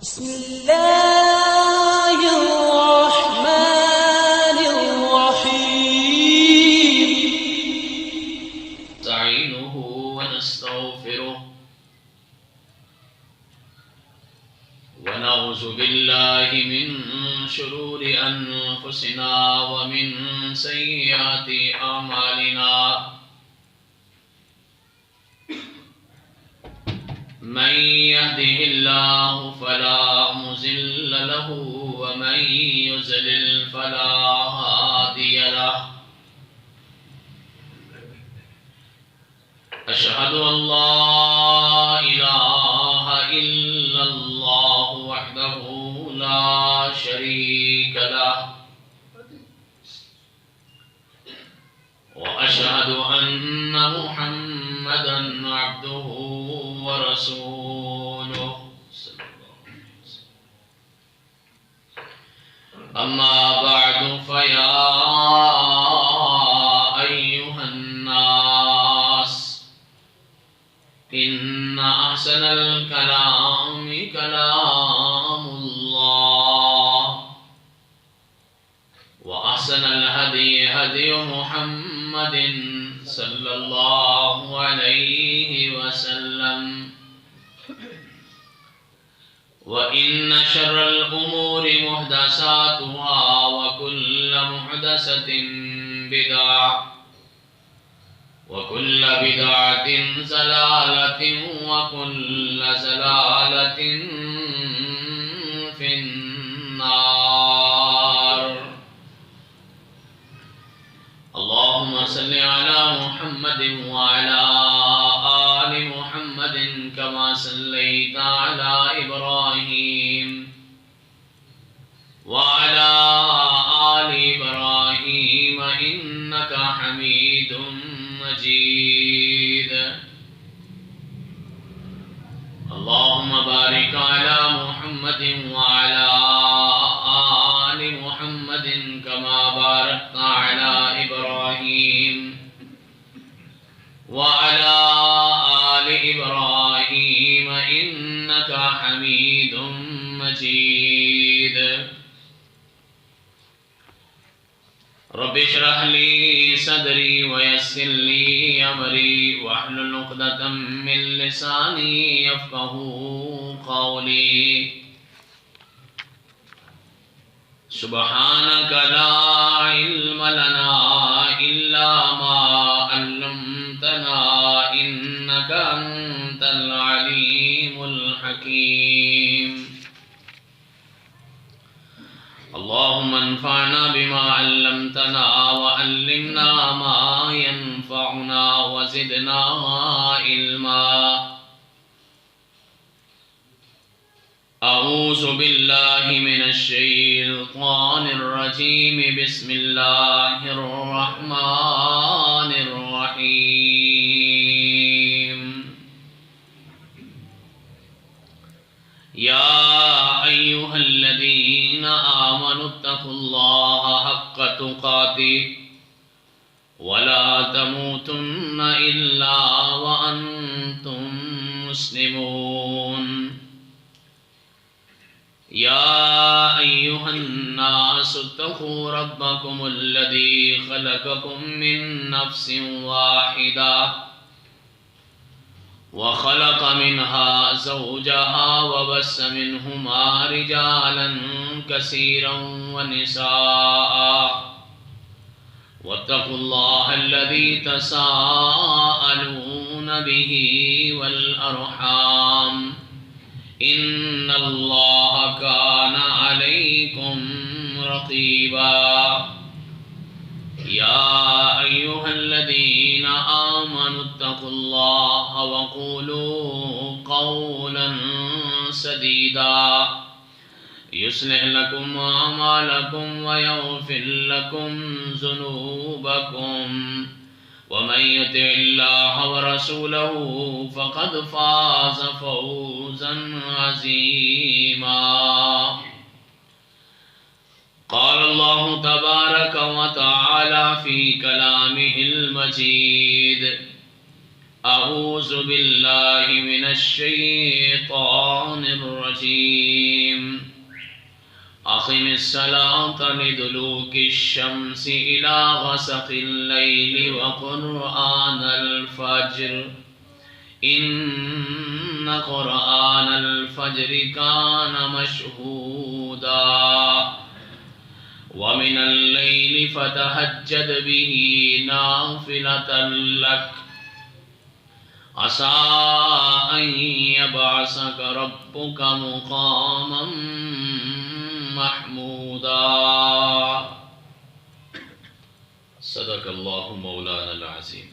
بسم الله الرحمن الرحيم نستعينه ونستغفره ونعوذ بالله من شرور أنفسنا ومن سيئات أعمالنا من يهده الله فلا مضل له ومن يضلل فلا هادي له أشهد أن لا إله إلا الله وحده لا شريك له وأشهد أن محمدا عبده ورسوله أما بعد فيا أيها الناس إن أحسن الكلام كلام الله وأحسن الهدي هدي محمد صلى الله عليه وسلم وإن شر الأمور محدثاتها وكل محدثة بدعة وكل بدعة ضلالة وكل ضلالة في النار اللهم صل على محمد وعلى آل محمد كما صليت على إبراهيم وعلى آل إبراهيم إنك حميد مجيد اللهم بارك على محمد وعلى آل محمد كما باركت على إبراهيم وعلى آل إبراهيم إنك حميد مجيد رب اشرح لي صدري ويسر لي أمري واحلل عقدة من لساني يفقهوا قولي سبحانك لا علم لنا إلا ما علمتنا إنك أنت العليم الحكيم اللهم انفعنا بما علمتنا وعلمنا ما ينفعنا وزدنا علما أعوذ بالله من الشيطان الرجيم بسم الله الرحمن الرحيم يا أيها الذين آمنوا اتقوا الله حق تقاته ولا تموتن إلا وأنتم مسلمون يا أيها الناس اتقوا ربكم الذي خلقكم من نفس واحدة وخلق منها زوجها وبث منهما رجالا كثيرا ونساء واتقوا الله الذي تساءلون به والأرحام إن الله كان عليكم رقيبا يا أيها الذين آمنوا اتقوا الله وقولوا قولا سديدا يصلح لكم أعمالكم ويغفر لكم ذنوبكم ومن يطع الله ورسوله فقد فاز فوزا عظيما قال الله تبارك وتعالى في كلامه المجيد أعوذ بالله من الشيطان الرجيم أقم الصلاة لدلوك الشمس إلى غسق الليل وقرآن الفجر إن قرآن الفجر كان مشهودا ومن الليل فتهجد به نافلة لك عسى أن يبعثك ربك مقاما محمودا صدق الله مولانا العظيم۔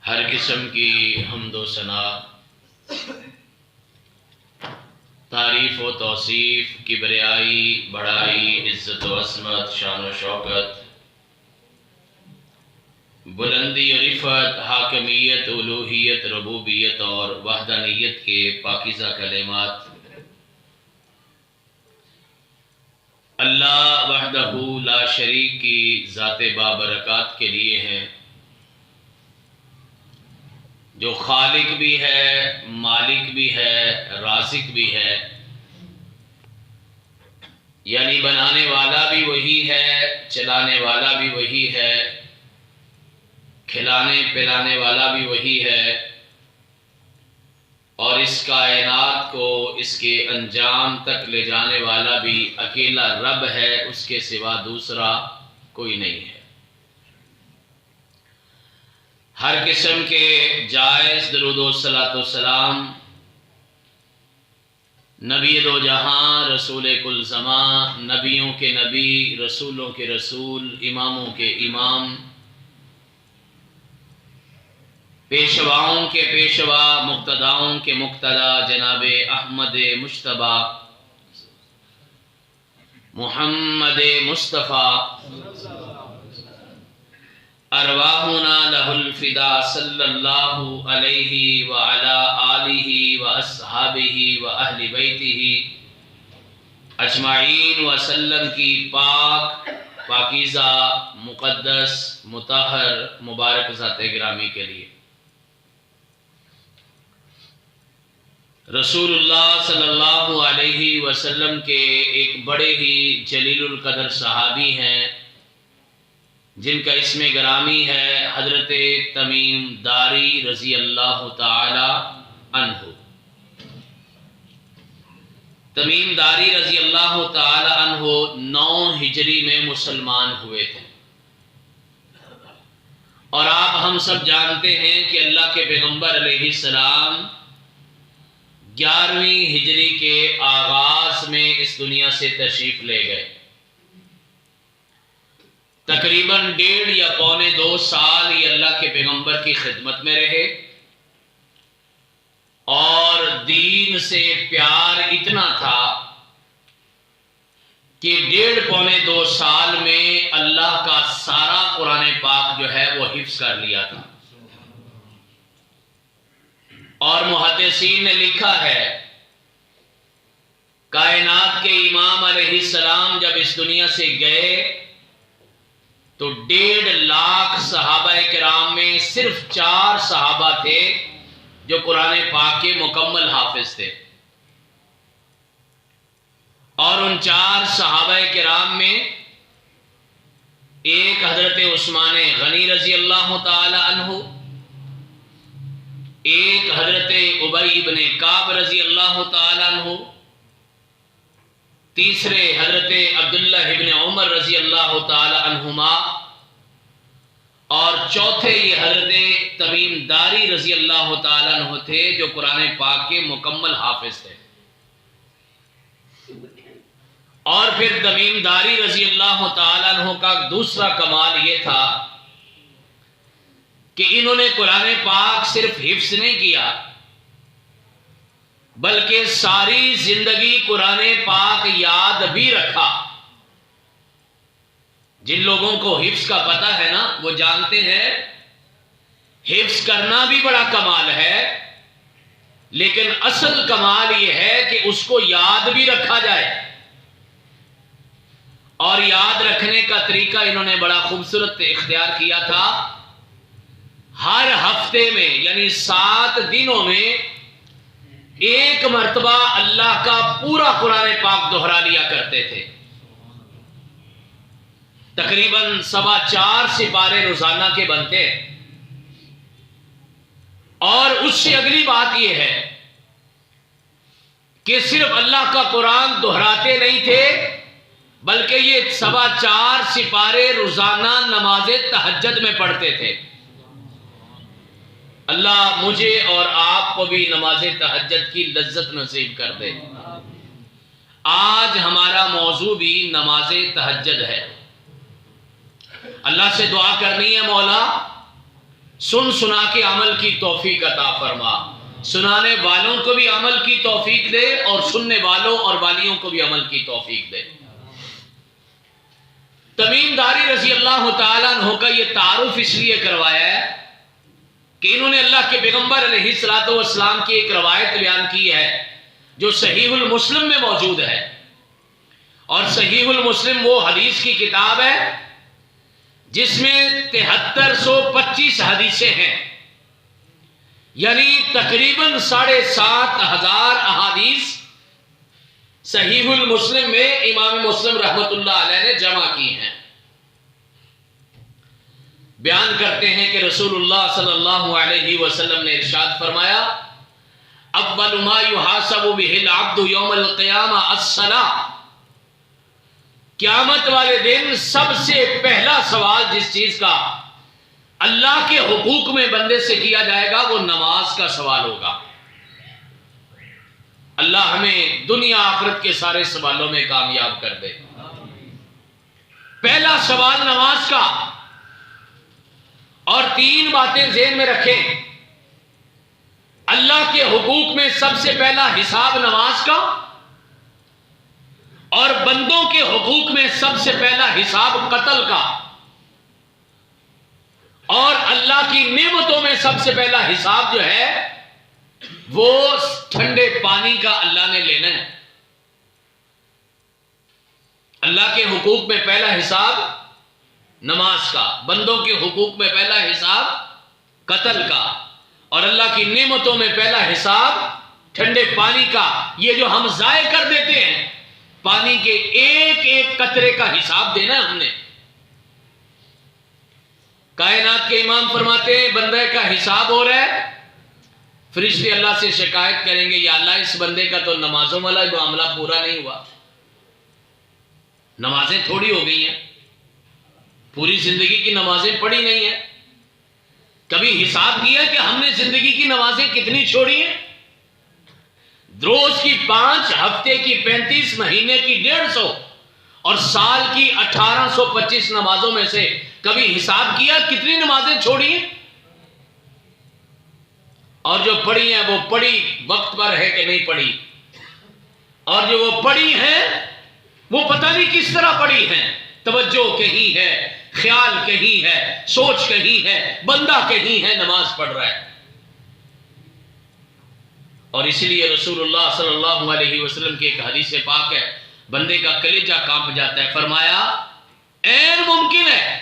ہر قسم کی حمد و ثنا، تعریف و توصیف، کبریائی، بڑائی، عزت و عظمت، شان و شوکت، بلندی و رفعت، حاکمیت، الوہیت، ربوبیت اور وحدانیت کے پاکیزہ کلمات اللہ وحدہ لا شریک کی ذات بابرکات کے لیے ہیں، جو خالق بھی ہے، مالک بھی ہے، رازق بھی ہے، یعنی بنانے والا بھی وہی ہے، چلانے والا بھی وہی ہے، کھلانے پلانے والا بھی وہی ہے، اور اس کائنات کو اس کے انجام تک لے جانے والا بھی اکیلا رب ہے، اس کے سوا دوسرا کوئی نہیں ہے۔ ہر قسم کے جائز درود و صلاۃ و سلام نبی دو جہاں، رسول کل زماں، نبیوں کے نبی، رسولوں کے رسول، اماموں کے امام، پیشواؤں کے پیشوا، مقتداؤں کے مقتدا، جناب احمد مجتبیٰ محمد مصطفیٰ ارواحنا لہ الفدا صلی اللہ علیہ وعلا آلہ واصحابہ واہل بیتہ اجمعین وسلم کی پاک، پاکیزہ، مقدس، مطہر، مبارک ذات گرامی کے لیے رسول اللہ صلی اللہ علیہ وسلم کے ایک بڑے ہی جلیل القدر صحابی ہیں، جن کا اسم گرامی ہے حضرت تمیم داری رضی اللہ تعالی عنہ۔ تمیم داری رضی اللہ تعالی عنہ 9 ہجری میں مسلمان ہوئے تھے، اور آپ ہم سب جانتے ہیں کہ اللہ کے پیغمبر علیہ السلام 11ویں ہجری کے آغاز میں اس دنیا سے تشریف لے گئے۔ تقریباً 1.5 یا پونے 2 سال یہ اللہ کے پیغمبر کی خدمت میں رہے، اور دین سے پیار اتنا تھا کہ 1.5 پونے 2 سال میں اللہ کا سارا قرآن پاک جو ہے وہ حفظ کر لیا تھا۔ اور محدثین نے لکھا ہے، کائنات کے امام علیہ السلام جب اس دنیا سے گئے تو 1.5 لاکھ صحابہ کرام میں صرف 4 صحابہ تھے جو قرآن پاک کے مکمل حافظ تھے، اور ان 4 صحابہ کرام میں ایک حضرت عثمان غنی رضی اللہ تعالی عنہ، ایک حضرت ابی بن کعب رضی اللہ تعالی عنہ، تیسرے حضرت عبداللہ ابن عمر رضی اللہ تعالی عنہما، اور چوتھے یہ حضرت تمیم داری رضی اللہ تعالی عنہ تھے جو قرآن پاک کے مکمل حافظ تھے۔ اور پھر تمیم داری رضی اللہ تعالی عنہ کا دوسرا کمال یہ تھا کہ انہوں نے قرآن پاک صرف حفظ نہیں کیا، بلکہ ساری زندگی قرآن پاک یاد بھی رکھا۔ جن لوگوں کو حفظ کا پتہ ہے نا، وہ جانتے ہیں حفظ کرنا بھی بڑا کمال ہے، لیکن اصل کمال یہ ہے کہ اس کو یاد بھی رکھا جائے، اور یاد رکھنے کا طریقہ انہوں نے بڑا خوبصورت اختیار کیا تھا. ہر ہفتے میں یعنی 7 دنوں میں ایک مرتبہ اللہ کا پورا قرآن پاک دہرا لیا کرتے تھے. تقریباً 4.25 سپارے روزانہ کے بنتے. اور اس سے اگلی بات یہ ہے کہ صرف اللہ کا قرآن دہراتے نہیں تھے بلکہ یہ 4.25 سپارے روزانہ نماز تہجد میں پڑھتے تھے. اللہ مجھے اور آپ کو بھی نماز تہجد کی لذت نصیب کر دے. آج ہمارا موضوع بھی نماز تہجد ہے. اللہ سے دعا کرنی ہے مولا سن سنا کے عمل کی توفیق عطا فرما. سنانے والوں کو بھی عمل کی توفیق دے اور سننے والوں اور والیوں کو بھی عمل کی توفیق دے. تمیم داری رضی اللہ تعالیٰ عنہ کا یہ تعارف اس لیے کروایا ہے کہ انہوں نے اللہ کے پیغمبر علیہ الصلوۃ والسلام کی ایک روایت بیان کی ہے جو صحیح المسلم میں موجود ہے. اور صحیح المسلم وہ حدیث کی کتاب ہے جس میں 7325 حدیثیں ہیں. یعنی تقریباً 7500 احادیث صحیح المسلم میں امام مسلم رحمت اللہ علیہ نے جمع کی ہیں. بیان کرتے ہیں کہ رسول اللہ صلی اللہ علیہ وسلم نے ارشاد فرمایا اول ما یحاسب بہ العبد یوم القیامہ الصلاۃ. قیامت والے دن سب سے پہلا سوال جس چیز کا اللہ کے حقوق میں بندے سے کیا جائے گا وہ نماز کا سوال ہوگا. اللہ ہمیں دنیا آخرت کے سارے سوالوں میں کامیاب کر دے. پہلا سوال نماز کا. اور 3 باتیں ذہن میں رکھیں. اللہ کے حقوق میں سب سے پہلا حساب نماز کا اور بندوں کے حقوق میں سب سے پہلا حساب قتل کا اور اللہ کی نعمتوں میں سب سے پہلا حساب جو ہے وہ ٹھنڈے پانی کا اللہ نے لینا ہے. اللہ کے حقوق میں پہلا حساب نماز کا, بندوں کے حقوق میں پہلا حساب قتل کا اور اللہ کی نعمتوں میں پہلا حساب ٹھنڈے پانی کا. یہ جو ہم ضائع کر دیتے ہیں پانی کے ایک ایک قطرے کا حساب دینا ہے ہم نے. کائنات کے امام فرماتے ہیں بندے کا حساب ہو رہا ہے, فرشتے اللہ سے شکایت کریں گے یا اللہ اس بندے کا تو نمازوں والا معاملہ پورا نہیں ہوا. نمازیں تھوڑی ہو گئی ہیں, پوری زندگی کی نمازیں پڑھی نہیں ہیں. کبھی حساب کیا کہ ہم نے زندگی کی نمازیں کتنی چھوڑی ہیں؟ روز کی 5, ہفتے کی 35, مہینے کی 150 اور سال کی 1825 نمازوں میں سے کبھی حساب کیا کتنی نمازیں چھوڑی ہیں؟ اور جو پڑھی ہیں وہ پڑھی وقت پر ہے کہ نہیں پڑھی, اور جو وہ پڑھی ہیں وہ پتہ نہیں کس طرح پڑھی ہیں. توجہ کہیں ہے, خیال کہیں ہے, سوچ کہیں ہے, بندہ کہیں ہے نماز پڑھ رہا ہے. اور اس لیے رسول اللہ صلی اللہ علیہ وسلم کی ایک حدیث پاک ہے بندے کا کلیجہ کانپ جاتا ہے. فرمایا عین ممکن ہے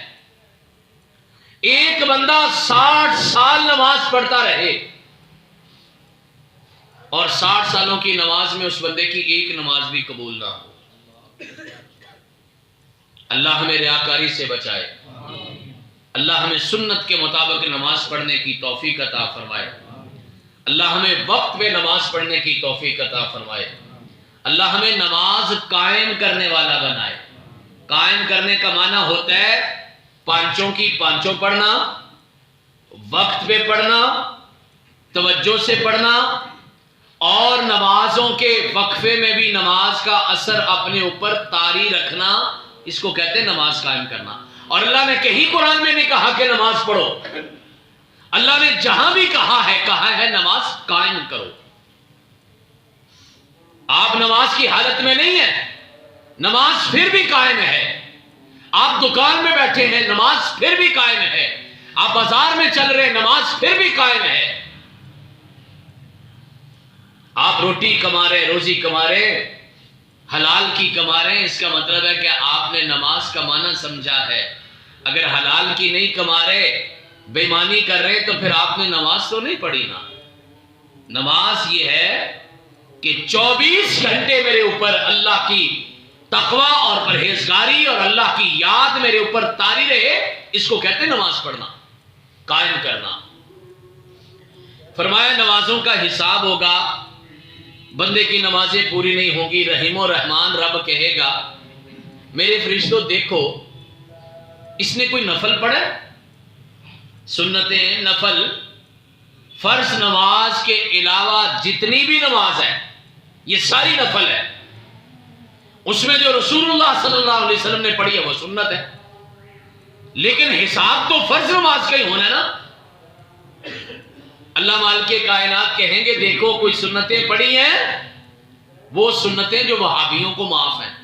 ایک بندہ 60 سال نماز پڑھتا رہے اور 60 سالوں کی نماز میں اس بندے کی ایک نماز بھی قبول نہ ہو. اللہ ہمیں ریاکاری سے بچائے. اللہ ہمیں سنت کے مطابق نماز پڑھنے کی توفیق عطا فرمائے. اللہ ہمیں وقت پہ نماز پڑھنے کی توفیق عطا فرمائے. اللہ ہمیں نماز قائم کرنے والا بنائے. قائم کرنے کا معنی ہوتا ہے پانچوں کی پانچوں پڑھنا, وقت پہ پڑھنا, توجہ سے پڑھنا اور نمازوں کے وقفے میں بھی نماز کا اثر اپنے اوپر طاری رکھنا. اس کو کہتے ہیں نماز قائم کرنا. اور اللہ نے کہیں قرآن میں نہیں کہا کہ نماز پڑھو, اللہ نے جہاں بھی کہا ہے نماز قائم کرو. آپ نماز کی حالت میں نہیں ہیں, نماز پھر بھی قائم ہے. آپ دکان میں بیٹھے ہیں, نماز پھر بھی قائم ہے. آپ بازار میں چل رہے ہیں, نماز پھر بھی قائم ہے. آپ روٹی کما رہے, روزی کما رہے, حلال کی کما رہے ہیں، اس کا مطلب ہے کہ آپ نے نماز کمانا سمجھا ہے۔ اگر حلال کی نہیں کما رہے، بے ایمانی کر رہے، تو پھر آپ نے نماز تو نہیں پڑھی نا۔ نماز یہ ہے کہ 24 گھنٹے میرے اوپر اللہ کی تقوی اور پرہیزگاری اور اللہ کی یاد میرے اوپر طاری رہے، اس کو کہتے ہیں نماز پڑھنا، قائم کرنا۔ فرمایا نمازوں کا حساب ہوگا، بندے کی نمازیں پوری نہیں ہوں گی، رحیم و رحمان رب کہے گا میرے فرشتوں دیکھو اس نے کوئی نفل پڑھا؟ سنتیں، نفل، فرض نماز کے علاوہ جتنی بھی نماز ہے یہ ساری نفل ہے، اس میں جو رسول اللہ صلی اللہ علیہ وسلم نے پڑھی ہے وہ سنت ہے، لیکن حساب تو فرض نماز کا ہی ہونا ہے نا۔ اللہ مالک کائنات کہیں گے دیکھو کوئی سنتیں پڑھی ہیں، وہ سنتیں جو وہابیوں کو معاف ہیں۔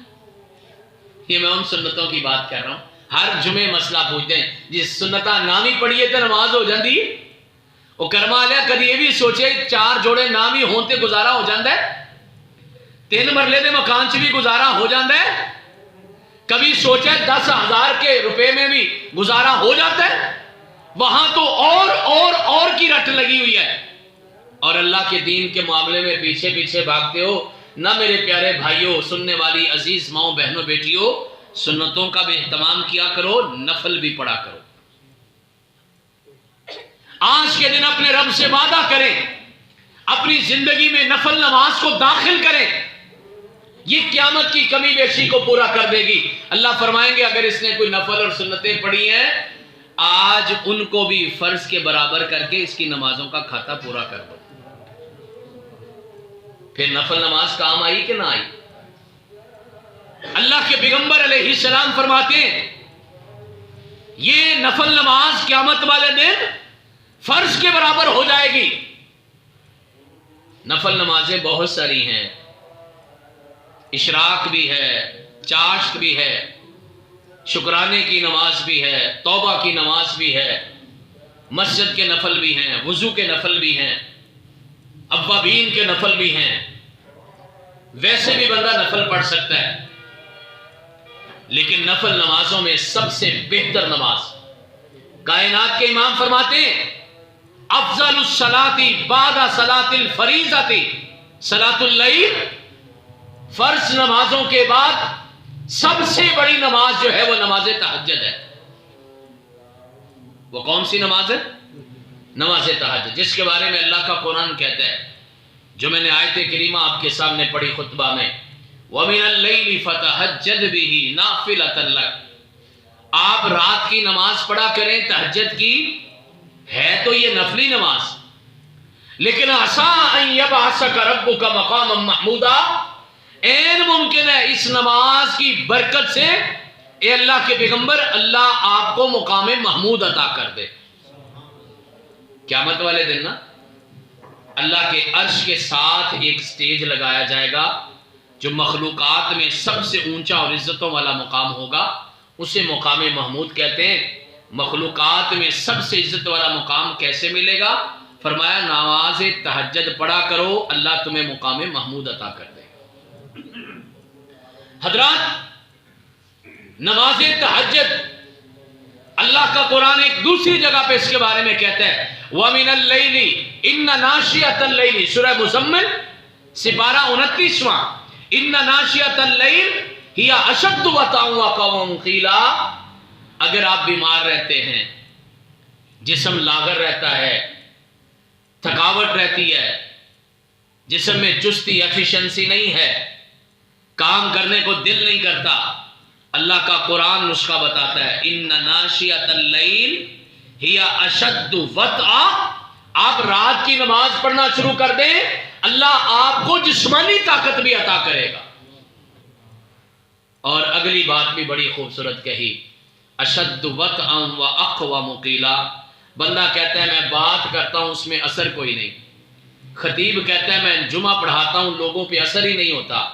یہ میں ان سنتوں کی بات کر رہا ہوں۔ ہر جمعے مسئلہ پوچھتے ہیں جس سنتہ نام ہی پڑھیے تو نماز ہو جاندی، وہ کرما لیا کدی یہ بھی سوچے 4 جوڑے نام ہی ہونتے گزارا ہو جاندہ ہے، 3 مرلے دے مکان چ بھی گزارا ہو جاندہ ہے، کبھی سوچے 10,000 کے روپے میں بھی گزارا ہو جاتا ہے، وہاں تو اور کی رٹ لگی ہوئی ہے، اور اللہ کے دین کے معاملے میں پیچھے پیچھے بھاگتے ہو۔ نہ میرے پیارے بھائیوں، سننے والی عزیز ماؤں بہنوں بیٹیوں، سنتوں کا بھی اہتمام کیا کرو، نفل بھی پڑھا کرو۔ آج کے دن اپنے رب سے وعدہ کریں، اپنی زندگی میں نفل نماز کو داخل کریں، یہ قیامت کی کمی بیشی کو پورا کر دے گی۔ اللہ فرمائیں گے اگر اس نے کوئی نفل اور سنتیں پڑھی ہیں، آج ان کو بھی فرض کے برابر کر کے اس کی نمازوں کا کھاتا پورا کر دو۔ پھر نفل نماز کام آئی کہ نہ آئی؟ اللہ کے پیغمبر علیہ السلام فرماتے ہیں یہ نفل نماز قیامت والے دن فرض کے برابر ہو جائے گی۔ نفل نمازیں بہت ساری ہیں، اشراق بھی ہے، چاشت بھی ہے، شکرانے کی نماز بھی ہے، توبہ کی نماز بھی ہے، مسجد کے نفل بھی ہیں، وضو کے نفل بھی ہیں، اوابین کے نفل بھی ہیں۔ ویسے بھی بندہ نفل پڑھ سکتا ہے، لیکن نفل نمازوں میں سب سے بہتر نماز، کائنات کے امام فرماتے ہیں افضل الصلاۃ بعد صلاۃ الفریضۃ صلاۃ اللیل، فرض نمازوں کے بعد سب سے بڑی نماز جو ہے وہ نماز تہجد ہے۔ وہ کون سی نماز ہے؟ نماز تہجد، جس کے بارے میں اللہ کا قرآن کہتا ہے، جو میں نے آیت کریمہ آپ کے سامنے پڑھی خطبہ میں، وَمِنَ اللَّيْلِ فَتَهَجَّدْ بِهِ نَافِلَةً لَكَ، آپ رات کی نماز پڑھا کریں تہجد کی، ہے تو یہ نفلی نماز، لیکن عَسَىٰ أَن يَبْعَثَكَ رَبُّكَ مَقَامًا مَحْمُودًا، این ممکن ہے اس نماز کی برکت سے اے اللہ کے پیغمبر اللہ آپ کو مقام محمود عطا کر دے۔ قیامت والے دن نا اللہ کے عرش کے ساتھ ایک سٹیج لگایا جائے گا جو مخلوقات میں سب سے اونچا اور عزتوں والا مقام ہوگا، اسے مقام محمود کہتے ہیں۔ مخلوقات میں سب سے عزت والا مقام کیسے ملے گا؟ فرمایا نماز تہجد پڑھا کرو، اللہ تمہیں مقام محمود عطا کر دے۔ حضرات، نماز تہجد اللہ کا قرآن ایک دوسری جگہ پہ اس کے بارے میں کہتا ہے وَمِنَ اللَّيْلِ إِنَّ نَاشِيَةَ اللَّيْلِ، سورہ مزمل سپارہ 29واں، إِنَّ نَاشِيَةَ اللَّيْلِ هِيَ أَشَدُّ وَطْئًا وَأَقْوَمُ قِيلًا، اگر آپ بیمار رہتے ہیں، جسم لاغر رہتا ہے، تھکاوٹ رہتی ہے، جسم میں چستی ایفیشنسی نہیں ہے، کام کرنے کو دل نہیں کرتا، اللہ کا قرآن نسخہ بتاتا ہے ان ناشیۃ اللیل ہی اشد وطئا، آپ رات کی نماز پڑھنا شروع کر دیں، اللہ آپ کو جسمانی طاقت بھی عطا کرے گا۔ اور اگلی بات بھی بڑی خوبصورت کہی، اشد وطئا واقوم قیلا، بندہ کہتا ہے میں بات کرتا ہوں اس میں اثر کوئی نہیں، خطیب کہتا ہے میں جمعہ پڑھاتا ہوں لوگوں پہ اثر ہی نہیں ہوتا،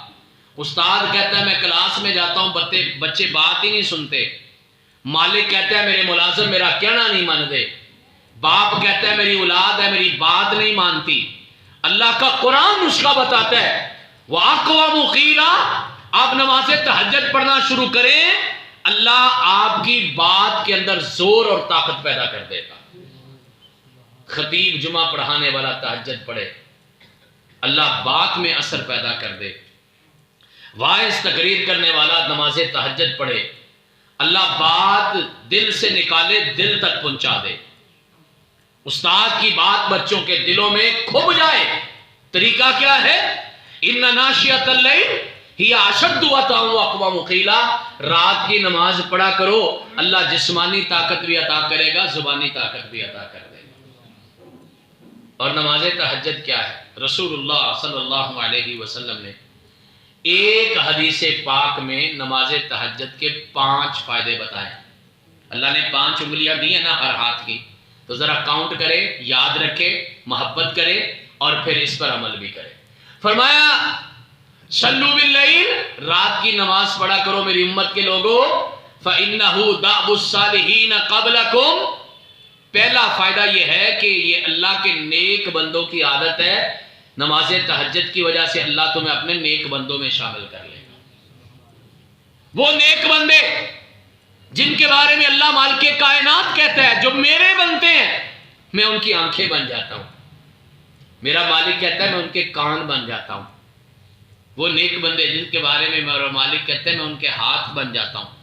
استاد کہتا ہے میں کلاس میں جاتا ہوں بچے بات ہی نہیں سنتے، مالک کہتا ہے میرے ملازم میرا کہنا نہیں مانتے، باپ کہتا ہے میری اولاد ہے میری بات نہیں مانتی۔ اللہ کا قرآن نسخہ بتاتا ہے وَأَقْوَمُ قِيلًا، آپ نماز تہجد پڑھنا شروع کریں، اللہ آپ کی بات کے اندر زور اور طاقت پیدا کر دے گا۔ خطیب جمعہ پڑھانے والا تہجد پڑھے، اللہ بات میں اثر پیدا کر دے۔ واعظ تقریر کرنے والا نماز تہجد پڑھے، اللہ بات دل سے نکالے دل تک پہنچا دے۔ استاد کی بات بچوں کے دلوں میں کھب جائے۔ طریقہ کیا ہے؟ ان ناشئۃ اللیل ہی اشد وطئا واقوم قیلا، رات کی نماز پڑھا کرو، اللہ جسمانی طاقت بھی عطا کرے گا، زبانی طاقت بھی عطا کر دے گا۔ اور نماز تہجد کیا ہے؟ رسول اللہ صلی اللہ علیہ وسلم نے ایک حدیث پاک میں نماز تہجد کے 5 فائدے بتائے۔ اللہ نے 5 انگلیاں دی ہیں نا ہر ہاتھ کی، تو ذرا کاؤنٹ کرے، یاد رکھے، محبت کرے اور پھر اس پر عمل بھی کرے۔ فرمایا صلو باللیل، رات کی نماز پڑھا کرو میری امت کے لوگوں، فإنہ دأب الصالحین قبلکم۔ پہلا فائدہ یہ ہے کہ یہ اللہ کے نیک بندوں کی عادت ہے، نماز تہجد کی وجہ سے اللہ تمہیں اپنے نیک بندوں میں شامل کر لے گا۔ وہ نیک بندے جن کے بارے میں اللہ مالک کائنات کہتا ہے جو میرے بنتے ہیں میں ان کی آنکھیں بن جاتا ہوں، میرا مالک کہتا ہے میں ان کے کان بن جاتا ہوں۔ وہ نیک بندے جن کے بارے میں میرا مالک کہتے ہیں میں ان کے ہاتھ بن جاتا ہوں۔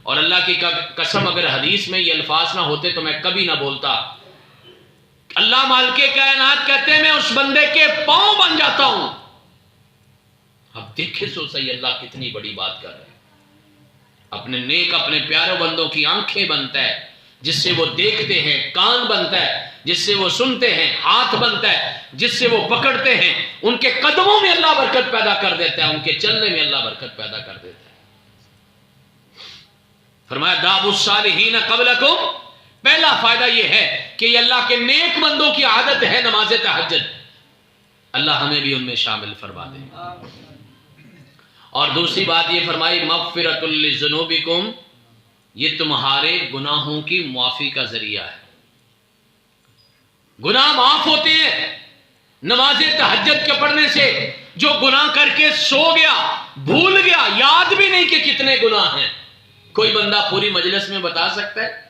اور اللہ کی قسم اگر حدیث میں یہ الفاظ نہ ہوتے تو میں کبھی نہ بولتا۔ اللہ مالک کائنات کہتے ہیں میں اس بندے کے پاؤں بن جاتا ہوں۔ اب دیکھیں سو صحیح اللہ کتنی بڑی بات کر رہے ہیں۔ اپنے نیک اپنے پیارے بندوں کی آنکھیں بنتا ہے جس سے وہ دیکھتے ہیں، کان بنتا ہے جس سے وہ سنتے ہیں، ہاتھ بنتا ہے جس سے وہ پکڑتے ہیں، ان کے قدموں میں اللہ برکت پیدا کر دیتا ہے، ان کے چلنے میں اللہ برکت پیدا کر دیتا ہے۔ فرمایا دأب الصالحین قبلکم، پہلا فائدہ یہ ہے کہ یہ اللہ کے نیک بندوں کی عادت ہے نماز تہجد، اللہ ہمیں بھی ان میں شامل فرما دے۔ اور دوسری بات یہ فرمائی مغفرۃ لذنوبکم، یہ تمہارے گناہوں کی معافی کا ذریعہ ہے۔ گناہ معاف ہوتے ہیں نماز تہجد کے پڑھنے سے۔ جو گناہ کر کے سو گیا، بھول گیا، یاد بھی نہیں کہ کتنے گناہ ہیں۔ کوئی بندہ پوری مجلس میں بتا سکتا ہے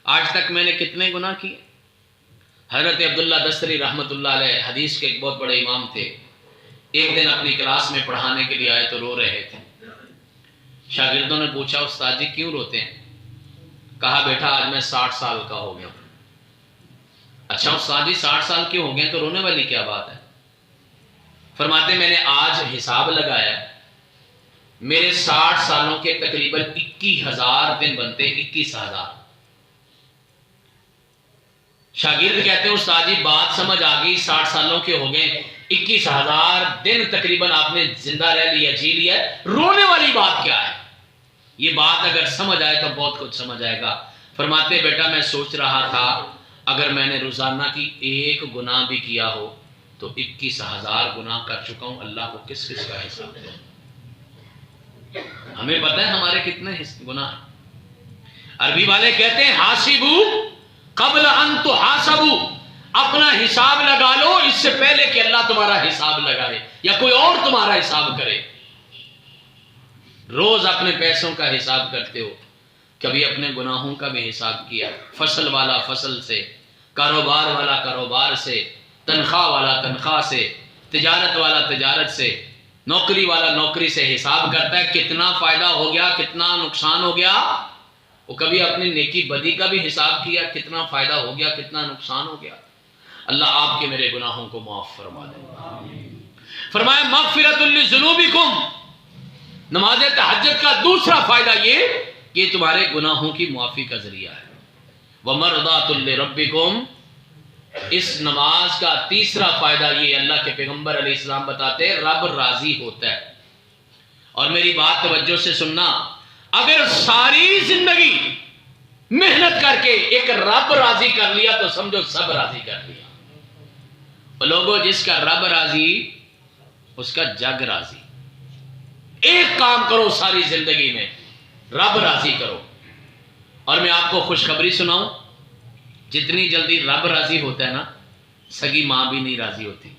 آج تک میں نے کتنے گناہ کیے؟ حضرت عبداللہ دستری رحمت اللہ علیہ حدیث کے ایک بہت بڑے امام تھے، ایک دن اپنی کلاس میں پڑھانے کے لیے آئے تو رو رہے تھے۔ شاگردوں نے پوچھا استاد جی کیوں روتے ہیں؟ کہا بیٹا آج میں 60 سال کا ہو گیا ہوں۔ اچھا استاد جی 60 سال کیوں ہو گئے تو رونے والی کیا بات ہے؟ فرماتے میں نے آج حساب لگایا، میرے 60 سالوں کے تقریباً 21,000 دن بنتے، 21,000۔ شاگرد کہتے ہیں استاد جی بات سمجھ آ گئی، 60 سالوں کے ہو گئے، 21,000 دن تقریباً آپ نے زندہ رہ لیا، جی لیا، رونے والی بات کیا ہے؟ یہ بات اگر سمجھ آئے تو بہت کچھ سمجھ آئے گا۔ فرماتے بیٹا میں سوچ رہا تھا اگر میں نے روزانہ کی ایک گناہ بھی کیا ہو تو 21,000 گناہ کر چکا ہوں، اللہ کو کس کس کا حساب دیں؟ ہمیں پتہ ہے ہمارے کتنے گناہ ہیں۔ عربی والے کہتے ہیں حاسبو قبل ان تحاسبو، اپنا حساب لگا لو اس سے پہلے کہ اللہ تمہارا حساب لگائے یا کوئی اور تمہارا حساب کرے۔ روز اپنے پیسوں کا حساب کرتے ہو، کبھی اپنے گناہوں کا بھی حساب کیا؟ فصل والا فصل سے، کاروبار والا کاروبار سے، تنخواہ والا تنخواہ سے، تجارت والا تجارت سے، نوکری والا نوکری سے حساب کرتا ہے کتنا فائدہ ہو گیا کتنا نقصان ہو گیا۔ وہ کبھی اپنی نیکی بدی کا بھی حساب کیا کتنا فائدہ ہو گیا کتنا نقصان ہو گیا؟ اللہ آپ کے میرے گناہوں کو معاف فرما دے۔ فرمایا مغفرۃ لذنوبکم، نماز تہجد کا دوسرا فائدہ یہ کہ تمہارے گناہوں کی معافی کا ذریعہ ہے۔ ومرضات لربکم، اس نماز کا تیسرا فائدہ یہ اللہ کے پیغمبر علیہ السلام بتاتے ہیں رب راضی ہوتا ہے۔ اور میری بات توجہ سے سننا، اگر ساری زندگی محنت کر کے ایک رب راضی کر لیا تو سمجھو سب راضی کر لیا۔ اور لوگوں جس کا رب راضی اس کا جگ راضی۔ ایک کام کرو ساری زندگی میں، رب راضی کرو۔ اور میں آپ کو خوشخبری سناؤں، جتنی جلدی رب راضی ہوتا ہے نا، سگی ماں بھی نہیں راضی ہوتی۔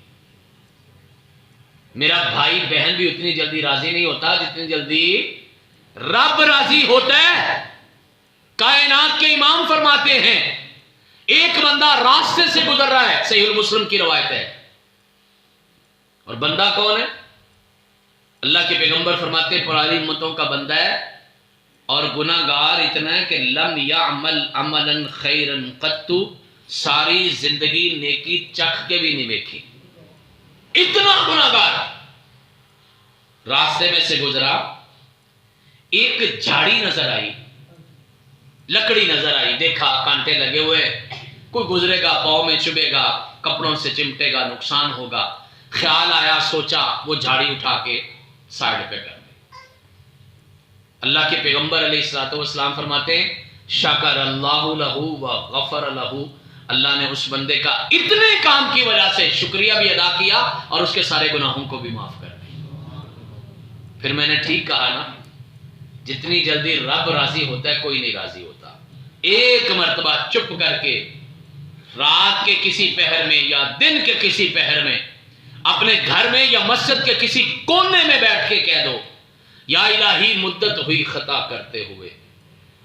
میرا بھائی بہن بھی اتنی جلدی راضی نہیں ہوتا جتنی جلدی رب راضی ہوتا ہے۔ کائنات کے امام فرماتے ہیں ایک بندہ راستے سے گزر رہا ہے، صحیح المسلم کی روایت ہے، اور بندہ کون ہے؟ اللہ کے پیغمبر فرماتے ہیں پرانی امتوں کا بندہ ہے اور گناہ گار اتنا ہے کہ لم یعمل عملا خیرا قط، ساری زندگی نیکی چکھ کے بھی نہیں دیکھی، اتنا گناہ گار۔ راستے میں سے گزرا، ایک جھاڑی نظر آئی، لکڑی نظر آئی، دیکھا کانٹے لگے ہوئے، کوئی گزرے گا پاؤں میں چبھے گا، کپڑوں سے چمٹے گا، نقصان ہوگا۔ خیال آیا، سوچا، وہ جھاڑی اٹھا کے سائڈ پہ کر دی۔ اللہ کے پیغمبر علیہ الصلوۃ والسلام فرماتے ہیں شکر اللہ لہ وغفر لہ، اللہ نے اس بندے کا اتنے کام کی وجہ سے شکریہ بھی ادا کیا اور اس کے سارے گناہوں کو بھی معاف کر دیا۔ پھر میں نے ٹھیک کہا نا، جتنی جلدی رب راضی ہوتا ہے کوئی نہیں راضی ہوتا۔ ایک مرتبہ چپ کر کے رات کے کسی پہر میں یا دن کے کسی پہر میں اپنے گھر میں یا مسجد کے کسی کونے میں بیٹھ کے کہہ دو یا الہی مدت ہوئی خطا کرتے ہوئے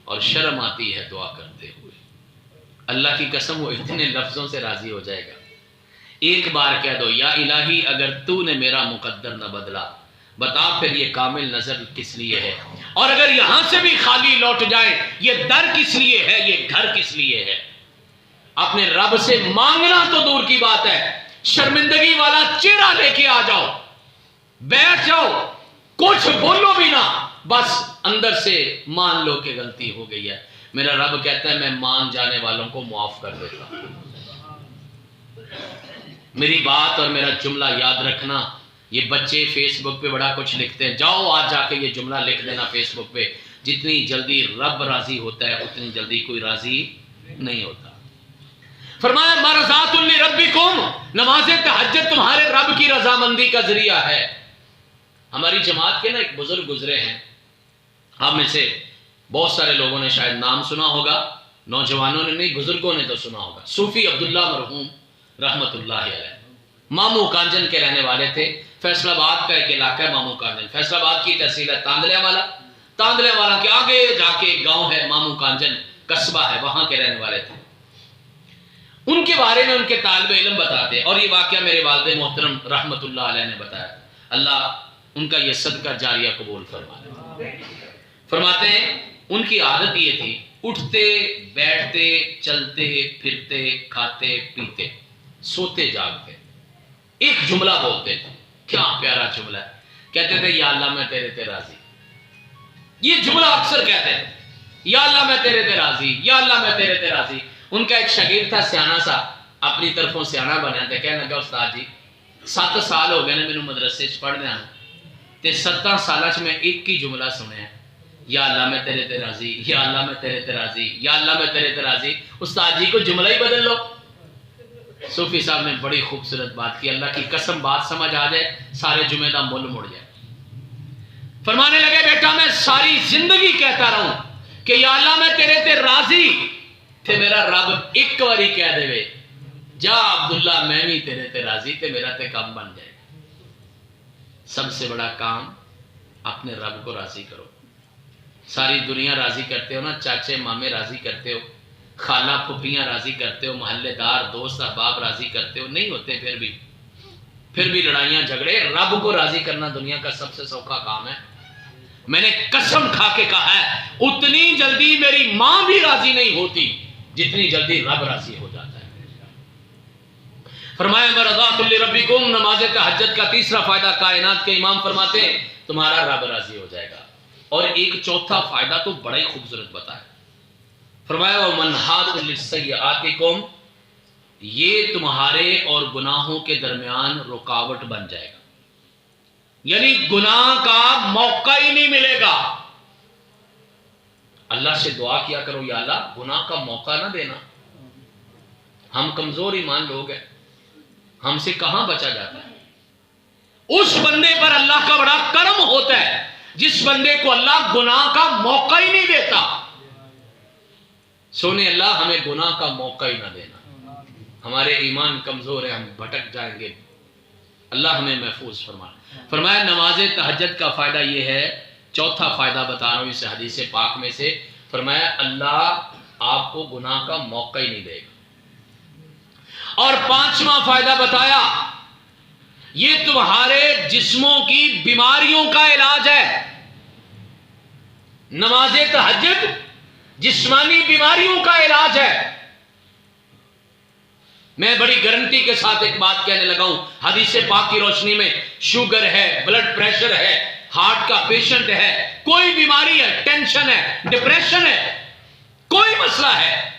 اور شرم آتی ہے دعا کرتے ہوئے، اللہ کی قسم وہ اتنے لفظوں سے راضی ہو جائے گا۔ ایک بار کہہ دو یا الہی اگر تو نے میرا مقدر نہ بدلا، بتا پھر یہ کامل نظر کس لیے ہے، اور اگر یہاں سے بھی خالی لوٹ جائیں یہ در کس لیے ہے، یہ گھر کس لیے ہے۔ اپنے رب سے مانگنا تو دور کی بات ہے، شرمندگی والا چہرہ لے کے آ جاؤ، بیٹھ جاؤ، کچھ بولو بھی نہ، بس اندر سے مان لو کہ غلطی ہو گئی ہے۔ میرا رب کہتا ہے میں مان جانے والوں کو معاف کر دیتا ہوں۔ میری بات اور میرا جملہ یاد رکھنا۔ یہ بچے فیس بک پہ بڑا کچھ لکھتے ہیں، جاؤ آج جا کے یہ جملہ لکھ دینا فیس بک پہ، جتنی جلدی رب راضی ہوتا ہے اتنی جلدی کوئی راضی نہیں ہوتا۔ فرمایا مرضات لربکم، نماز تہجد تمہارے رب کی رضامندی کا ذریعہ ہے۔ ہماری جماعت کے نا ایک بزرگ گزرے ہیں، ہم میں سے بہت سارے لوگوں نے شاید نام سنا ہوگا، نوجوانوں نے نہیں بزرگوں نے تو سنا ہوگا، صوفی عبداللہ مرحوم رحمت اللہ علیہ، مامو کانجن کے رہنے والے تھے۔ فیصل آباد کا ایک علاقہ ہے مامو کانجن، فیصل آباد کی تحصیل ہے تاندلے والا، تاندلے والا کے آگے جا کے ایک گاؤں ہے مامو کانجن قصبہ ہے، وہاں کے رہنے والے تھے۔ ان کے بارے میں ان کے طالب علم بتاتے ہیں، اور یہ واقعہ میرے والد محترم رحمت اللہ علیہ نے بتایا، اللہ ان کا یہ صدقہ جاریہ قبول فرمائے۔ فرماتے ہیں ان کی عادت یہ تھی، اٹھتے بیٹھتے چلتے پھرتے کھاتے پیتے سوتے جاگتے ایک جملہ بولتے تھے، کیا پیارا جملہ ہے، کہتے تھے یا اللہ میں تیرے تے راضی۔ یہ جملہ اکثر کہتے ہیں، یا اللہ میں تیرے تے راضی، یا اللہ میں تیرے تے راضی۔ ان کا ایک شاگرد تھا سیانا سا، اپنی طرفوں سیانا بنیا تھا، کہنے لگا استاد جی 7 سال ہو گئے نے مینوں مدرسے چ پڑھدے آں تے 7 سالاں چ میں ایک ہی جملہ سنیا، یا اللہ میں تیرے تے راضی، یا اللہ میں تیرے تے راضی، یا اللہ میں تیرے تے راضی۔ استاد جی کو جملہ ہی بدل لو۔ صوفی صاحب نے بڑی خوبصورت بات کی، اللہ کی قسم بات سمجھ آ جائے سارے جمعے دا مل مڑ جائے۔ فرمانے لگے بیٹا میں ساری زندگی کہتا رہوں کہ یا اللہ میں تیرے تے راضی، تے میرا رب ایک واری کہہ دے جا عبداللہ میں بھی تیرے تے راضی، تے میرا تے کام بن جائے۔ سب سے بڑا کام اپنے رب کو راضی کرو۔ ساری دنیا راضی کرتے ہو نا، چاچے مامے راضی کرتے ہو، خالہ پھپھیاں راضی کرتے ہو، محلے دار دوست احباب راضی کرتے ہو، نہیں ہوتے پھر بھی لڑائیاں جھگڑے۔ رب کو راضی کرنا دنیا کا سب سے سوکھا کام ہے۔ میں نے قسم کھا کے کہا ہے اتنی جلدی میری ماں بھی راضی نہیں ہوتی جتنی جلدی رب راضی ہو جاتا ہے۔ فرمایا مرضات لربکم، نماز تہجد کا تیسرا فائدہ کائنات کے امام فرماتے ہیں تمہارا رب راضی ہو جائے گا۔ اور ایک چوتھا فائدہ تو بڑا ہی خوبصورت بتایا، فرمایا وَمَنْحَاتُ لِلسَّيِّئَاتِكُمْ، یہ تمہارے اور گناہوں کے درمیان رکاوٹ بن جائے گا، یعنی گناہ کا موقع ہی نہیں ملے گا۔ اللہ سے دعا کیا کرو یا اللہ گناہ کا موقع نہ دینا۔ ہم کمزور ایمان لوگ ہیں، ہم سے کہاں بچا جاتا ہے۔ اس بندے پر اللہ کا بڑا کرم ہوتا ہے جس بندے کو اللہ گناہ کا موقع ہی نہیں دیتا۔ سونے اللہ ہمیں گناہ کا موقع ہی نہ دینا۔ ہمارے ایمان کمزور ہے، ہم بھٹک جائیں گے، اللہ ہمیں محفوظ فرمائے۔ فرمایا نماز تہجد کا فائدہ یہ ہے، چوتھا فائدہ بتا رہا ہوں اس حدیث پاک میں سے، فرمایا اللہ آپ کو گناہ کا موقع ہی نہیں دے گا۔ اور پانچواں فائدہ بتایا، یہ تمہارے جسموں کی بیماریوں کا علاج ہے۔ نماز تہجد جسمانی بیماریوں کا علاج ہے۔ میں بڑی گارنٹی کے ساتھ ایک بات کہنے لگا ہوں، حدیث پاک کی روشنی میں، شوگر ہے، بلڈ پریشر ہے، ہارٹ کا پیشنٹ ہے، کوئی بیماری ہے، ٹینشن ہے، ڈپریشن ہے، کوئی مسئلہ ہے،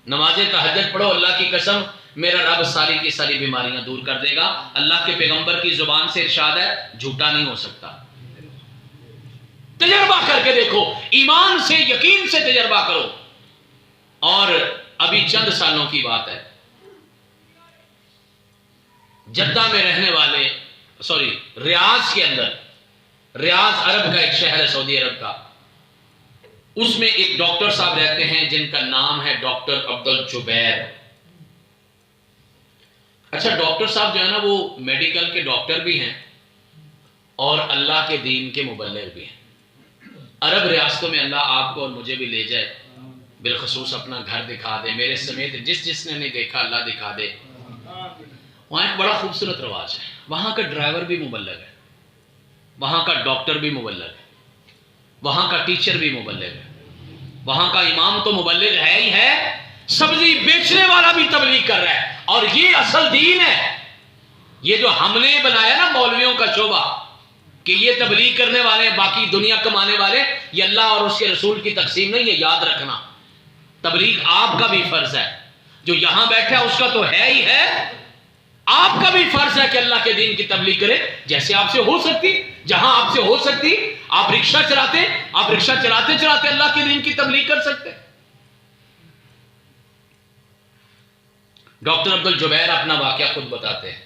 نماز تہجد پڑھو، اللہ کی قسم میرا رب ساری کی ساری بیماریاں دور کر دے گا۔ اللہ کے پیغمبر کی زبان سے ارشاد ہے، جھوٹا نہیں ہو سکتا۔ تجربہ کر کے دیکھو، ایمان سے، یقین سے تجربہ کرو۔ اور ابھی چند سالوں کی بات ہے، جدہ میں رہنے والے، ریاض کے اندر، ریاض عرب کا ایک شہر ہے، سعودی عرب کا، اس میں ایک ڈاکٹر صاحب رہتے ہیں جن کا نام ہے ڈاکٹر عبدالجبیر۔ اچھا، ڈاکٹر صاحب جو ہے نا وہ میڈیکل کے ڈاکٹر بھی ہیں اور اللہ کے دین کے مبلغ بھی ہیں۔ عرب ریاستوں میں اللہ آپ کو اور مجھے بھی لے جائے، بالخصوص اپنا گھر دکھا دے، میرے سمیت جس نے نہیں دیکھا اللہ دکھا دے۔ وہاں ایک بڑا خوبصورت رواج ہے، وہاں کا ڈرائیور بھی مبلغ ہے، وہاں کا ڈاکٹر بھی مبلغ ہے، وہاں کا ٹیچر بھی مبلغ ہے، وہاں کا امام تو مبلغ ہے ہی ہے، سبزی بیچنے والا بھی تبلیغ کر رہا ہے۔ اور یہ اصل دین ہے۔ یہ جو ہم نے بنایا نا مولویوں کا شعبہ کہ یہ تبلیغ کرنے والے ہیں، باقی دنیا کمانے والے، یہ اللہ اور اس کے رسول کی تقسیم نہیں، یہ یاد رکھنا۔ تبلیغ آپ کا بھی فرض ہے، جو یہاں بیٹھا ہے اس کا تو ہے ہی ہے، آپ کا بھی فرض ہے کہ اللہ کے دین کی تبلیغ کرے، جیسے آپ سے ہو سکتی، جہاں آپ سے ہو سکتی۔ آپ رکشہ چلاتے چلاتے اللہ کے دین کی تبلیغ کر سکتے۔ ڈاکٹر عبدالجبیر اپنا واقعہ خود بتاتے ہیں،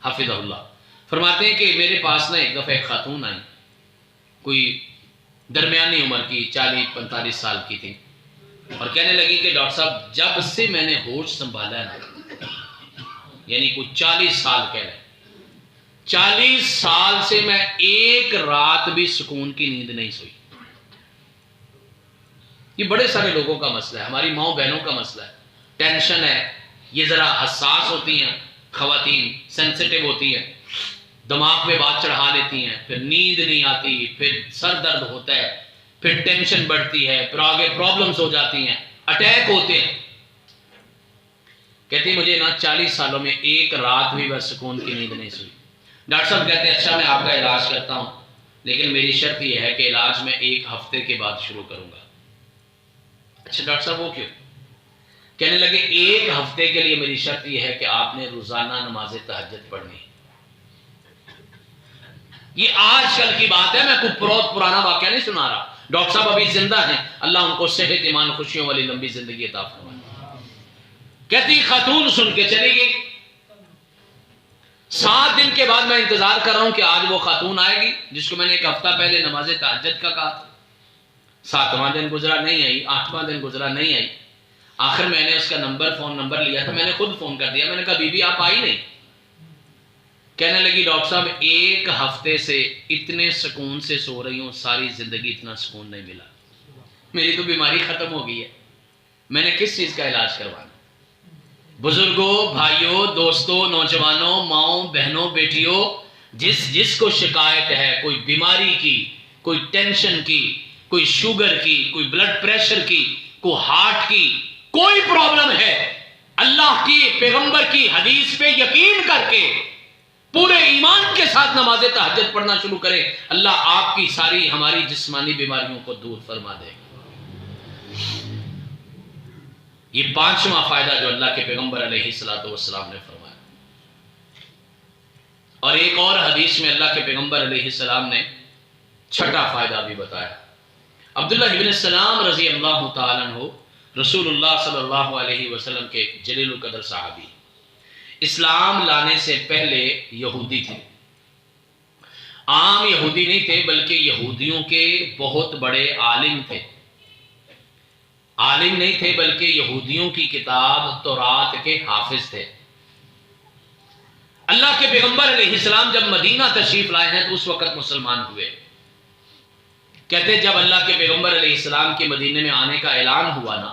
حافظہ اللہ، فرماتے ہیں کہ میرے پاس نا ایک دفعہ ایک خاتون آئی، کوئی درمیانی عمر کی، 40-45 سال کی تھی، اور کہنے لگی کہ ڈاکٹر صاحب جب سے میں نے ہوش سنبھالا ہے نا، یعنی کوئی 40 سال کہہ رہے، 40 سال سے میں ایک رات بھی سکون کی نیند نہیں سوئی۔ یہ بڑے سارے لوگوں کا مسئلہ ہے، ہماری ماؤں بہنوں کا مسئلہ ہے، ٹینشن ہے، یہ ذرا حساس ہوتی ہیں خواتین، سینسیٹیو ہوتی ہیں، دماغ پہ بات چڑھا لیتی ہیں، پھر نیند نہیں آتی، پھر سر درد ہوتا ہے، پھر ٹینشن بڑھتی ہے، پھر آگے پرابلمز ہو جاتی ہیں، اٹیک ہوتے ہیں۔ کہتی مجھے نا 40 سالوں میں ایک رات بھی بس سکون کی نیند نہیں سوئی۔ ڈاکٹر صاحب کہتے ہیں اچھا میں آپ کا علاج کرتا ہوں، لیکن میری شرط یہ ہے کہ علاج میں 1 ہفتے کے بعد شروع کروں گا۔ اچھا ڈاکٹر صاحب وہ کیوں؟ کہنے لگے 1 ہفتے کے لیے میری شرط یہ ہے کہ آپ نے روزانہ نماز تہجد پڑھنی۔ یہ آج کل کی بات ہے، میں کوئی بہت پرانا واقعہ نہیں سنا رہا۔ ڈاکٹر صاحب ابھی زندہ ہیں، اللہ ان کو صحت، ایمان، خوشیوں والی لمبی زندگی عطا فرمائے۔ کہتی خاتون سن کے چلی گئی۔ 7 دن کے بعد میں انتظار کر رہا ہوں کہ آج وہ خاتون آئے گی جس کو میں نے 1 ہفتہ پہلے نماز تہجد کا کہا تھا۔ 7واں دن گزرا نہیں آئی، 8واں دن گزرا نہیں آئی۔ آخر میں نے اس کا فون نمبر لیا تھا، میں نے خود فون کر دیا، میں نے کہا بی بی آپ آئی نہیں۔ کہنے لگی ڈاکٹر صاحب 1 ہفتے سے اتنے سکون سے سو رہی ہوں، ساری زندگی اتنا سکون نہیں ملا، میری تو بیماری ختم ہو گئی ہے، میں نے کس چیز کا علاج کروانا؟ بزرگوں، بھائیوں، دوستوں، نوجوانوں، ماؤں، بہنوں، بیٹیوں، جس کو شکایت ہے کوئی بیماری کی، کوئی ٹینشن کی، کوئی شوگر کی، کوئی بلڈ پریشر کی، کوئی ہارٹ کی، کوئی پرابلم ہے، اللہ کی پیغمبر کی حدیث پہ یقین کر کے پورے ایمان کے ساتھ نماز تہجد پڑھنا شروع کرے، اللہ آپ کی ساری ہماری جسمانی بیماریوں کو دور فرما دے گا۔ یہ 5واں فائدہ جو اللہ کے پیغمبر علیہ السلام نے فرمایا۔ اور ایک اور حدیث میں اللہ کے پیغمبر علیہ السلام نے 6واں فائدہ بھی بتایا۔ عبداللہ ابن السلام رضی اللہ تعالیٰ عنہ رسول اللہ صلی اللہ علیہ وسلم کے جلیل القدر صحابی، اسلام لانے سے پہلے یہودی تھے، عام یہودی نہیں تھے بلکہ یہودیوں کے بہت بڑے عالم تھے، عالم نہیں تھے بلکہ یہودیوں کی کتاب تورات کے حافظ تھے۔ اللہ کے پیغمبر علیہ السلام جب مدینہ تشریف لائے ہیں تو اس وقت مسلمان ہوئے. کہتے جب اللہ کے پیغمبر علیہ السلام کے مدینے میں آنے کا اعلان ہوا نا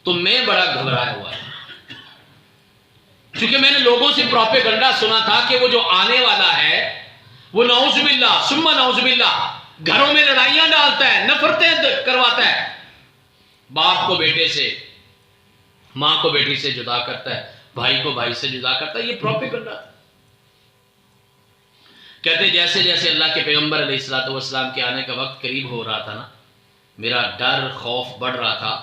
تو میں بڑا گھبرایا ہوا ہے، کیونکہ میں نے لوگوں سے پروپیگنڈا سنا تھا کہ وہ جو آنے والا ہے وہ نعوذ باللہ ثم نعوذ باللہ گھروں میں لڑائیاں ڈالتا ہے، نفرتیں کرواتا ہے، باپ کو بیٹے سے، ماں کو بیٹی سے جدا کرتا ہے، بھائی کو بھائی سے جدا کرتا ہے. یہ پروپیگنڈا. کہتے جیسے جیسے اللہ کے پیغمبر علیہ الصلوۃ والسلام کے آنے کا وقت قریب ہو رہا تھا نا میرا ڈر خوف بڑھ رہا تھا،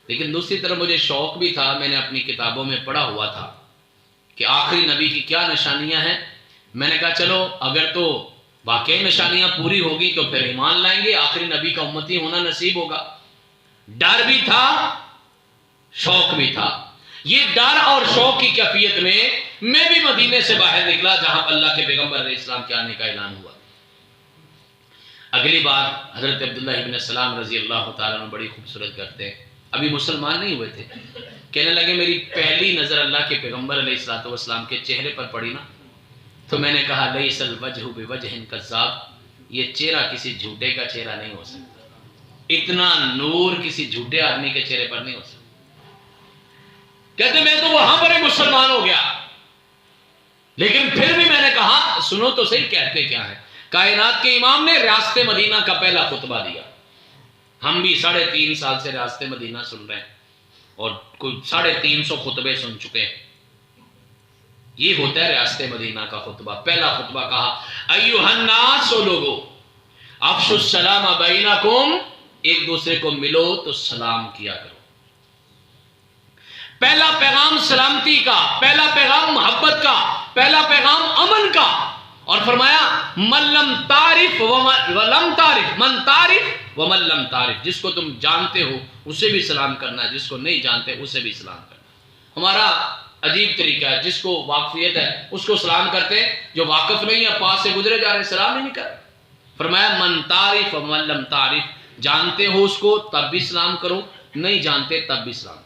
لیکن دوسری طرف مجھے شوق بھی تھا. میں نے اپنی کتابوں میں پڑھا ہوا تھا کہ آخری نبی کی کیا نشانیاں ہیں. میں نے کہا چلو اگر تو واقعی نشانیاں پوری ہوگی تو پھر ایمان لائیں گے، آخری نبی کا امتی ہونا نصیب ہوگا. ڈر بھی تھا، شوق بھی تھا. یہ ڈر اور شوق کی کیفیت میں بھی مدینے سے باہر نکلا جہاں اللہ کے پیغمبر علیہ السلام کے آنے کا اعلان ہوا. اگلی بات حضرت عبداللہ ابن السلام رضی اللہ تعالیٰ عنہ بڑی خوبصورت کرتے ہیں، ابھی مسلمان نہیں ہوئے تھے. کہنے لگے میری پہلی نظر اللہ کے پیغمبر علیہ الصلوۃ والسلام کے چہرے پر پڑی نا تو میں نے کہا لیس الوجہ بوجہ کذاب، یہ چہرہ کسی جھوٹے کا چہرہ نہیں ہو سکتا، اتنا نور کسی جھوٹے آدمی کے چہرے پر نہیں ہو سکتا. کہتے میں تو وہاں پر ہی مسلمان ہو گیا، لیکن پھر بھی میں نے کہا سنو تو صحیح کہتے کیا ہے. کائنات کے امام نے ریاست مدینہ کا پہلا خطبہ دیا. ہم بھی 3.5 سال سے ریاست مدینہ سن رہے ہیں اور کوئی 350 خطبے سن چکے ہیں. یہ ہوتا ہے ریاست مدینہ کا خطبہ. پہلا خطبہ کہا ایھا الناس، لوگو افشوا السلام بینکم، ایک دوسرے کو ملو تو سلام کیا کرو. پہلا پیغام سلامتی کا، پہلا پیغام محبت کا، پہلا پیغام امن کا. اور فرمایا من لم تعرف ولم تعرف، من تعرف ومن لم تعرف، جس کو تم جانتے ہو اسے بھی سلام کرنا، جس کو نہیں جانتے اسے بھی سلام کرنا. ہمارا عجیب طریقہ ہے، جس کو واقفیت ہے اس کو سلام کرتے ہیں، جو واقف نہیں ہے پاس سے گزرے جا رہے سلام ہی نہیں کر. فرمایا من تعرف ومن لم تعرف، جانتے ہو اس کو تب بھی سلام کرو، نہیں جانتے تب بھی سلام کرو.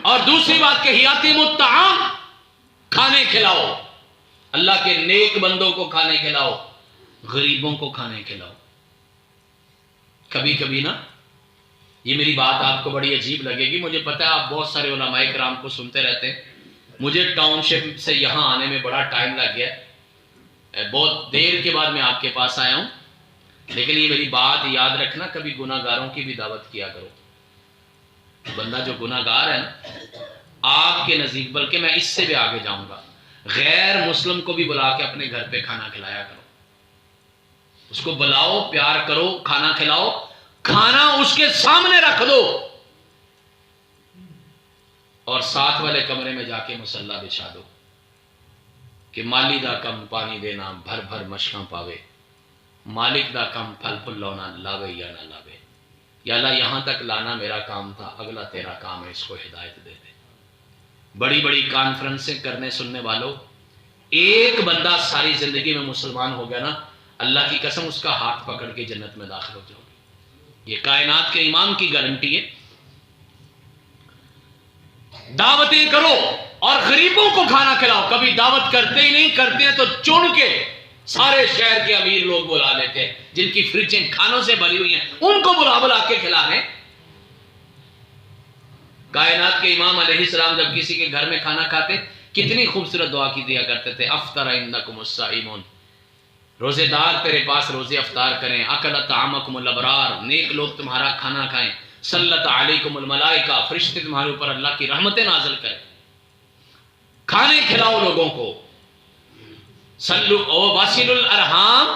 اور دوسری بات کہی یتیم الطعام، کھانے کھلاؤ، اللہ کے نیک بندوں کو کھانے کھلاؤ، غریبوں کو کھانے کھلاؤ. کبھی کبھی نا یہ میری بات آپ کو بڑی عجیب لگے گی، مجھے پتا ہے آپ بہت سارے علماء کرام کو سنتے رہتے ہیں. مجھے ٹاؤن شپ سے یہاں آنے میں بڑا ٹائم لگ گیا، بہت دیر کے بعد میں آپ کے پاس آیا ہوں. لیکن یہ میری بات یاد رکھنا، کبھی گناہ گاروں کی بھی دعوت کیا کرو. بندہ جو گناہ گار ہے نا آپ کے نزدیک، بلکہ میں اس سے بھی آگے جاؤں گا، غیر مسلم کو بھی بلا کے اپنے گھر پہ کھانا کھلایا کرو. اس کو بلاؤ، پیار کرو، کھانا کھلاؤ، کھانا اس کے سامنے رکھ دو اور ساتھ والے کمرے میں جا کے مصلی بچھا دو کہ مالی دا کم پانی دینا بھر بھر مشکاں پاوے، مالک دا کم پھل پھل لونا لاوے یا نہ لاوے. یا اللہ یہاں تک لانا میرا کام تھا، اگلا تیرا کام ہے، اس کو ہدایت دے دے. بڑی بڑی کانفرنسیں کرنے سننے والوں، ایک بندہ ساری زندگی میں مسلمان ہو گیا نا، اللہ کی قسم اس کا ہاتھ پکڑ کے جنت میں داخل ہو جاؤ گے. یہ کائنات کے امام کی گارنٹی ہے. دعوتیں کرو اور غریبوں کو کھانا کھلاؤ. کبھی دعوت کرتے ہی نہیں، کرتے ہیں تو چن کے سارے شہر کے امیر لوگ بلا لیتے ہیں جن کی فریجیں کھانوں سے بھری ہوئی ہیں، ان کو بلا کے کھلا رہے ہیں. کائنات کے امام علیہ السلام جب کسی کے گھر میں کھانا کھاتے کتنی خوبصورت دعا کی دیا کرتے تھے. افطر عندکم الصائمون، روزے دار تیرے پاس روزے افطار کریں. اکل طعامکم الابرار، نیک لوگ تمہارا کھانا کھائیں. سلط علیکم الملائکہ، فرشتے تمہارے اوپر اللہ کی رحمتیں نازل کریں. کھانے کھلاؤ لوگوں کو. سلو او واسل الارحام،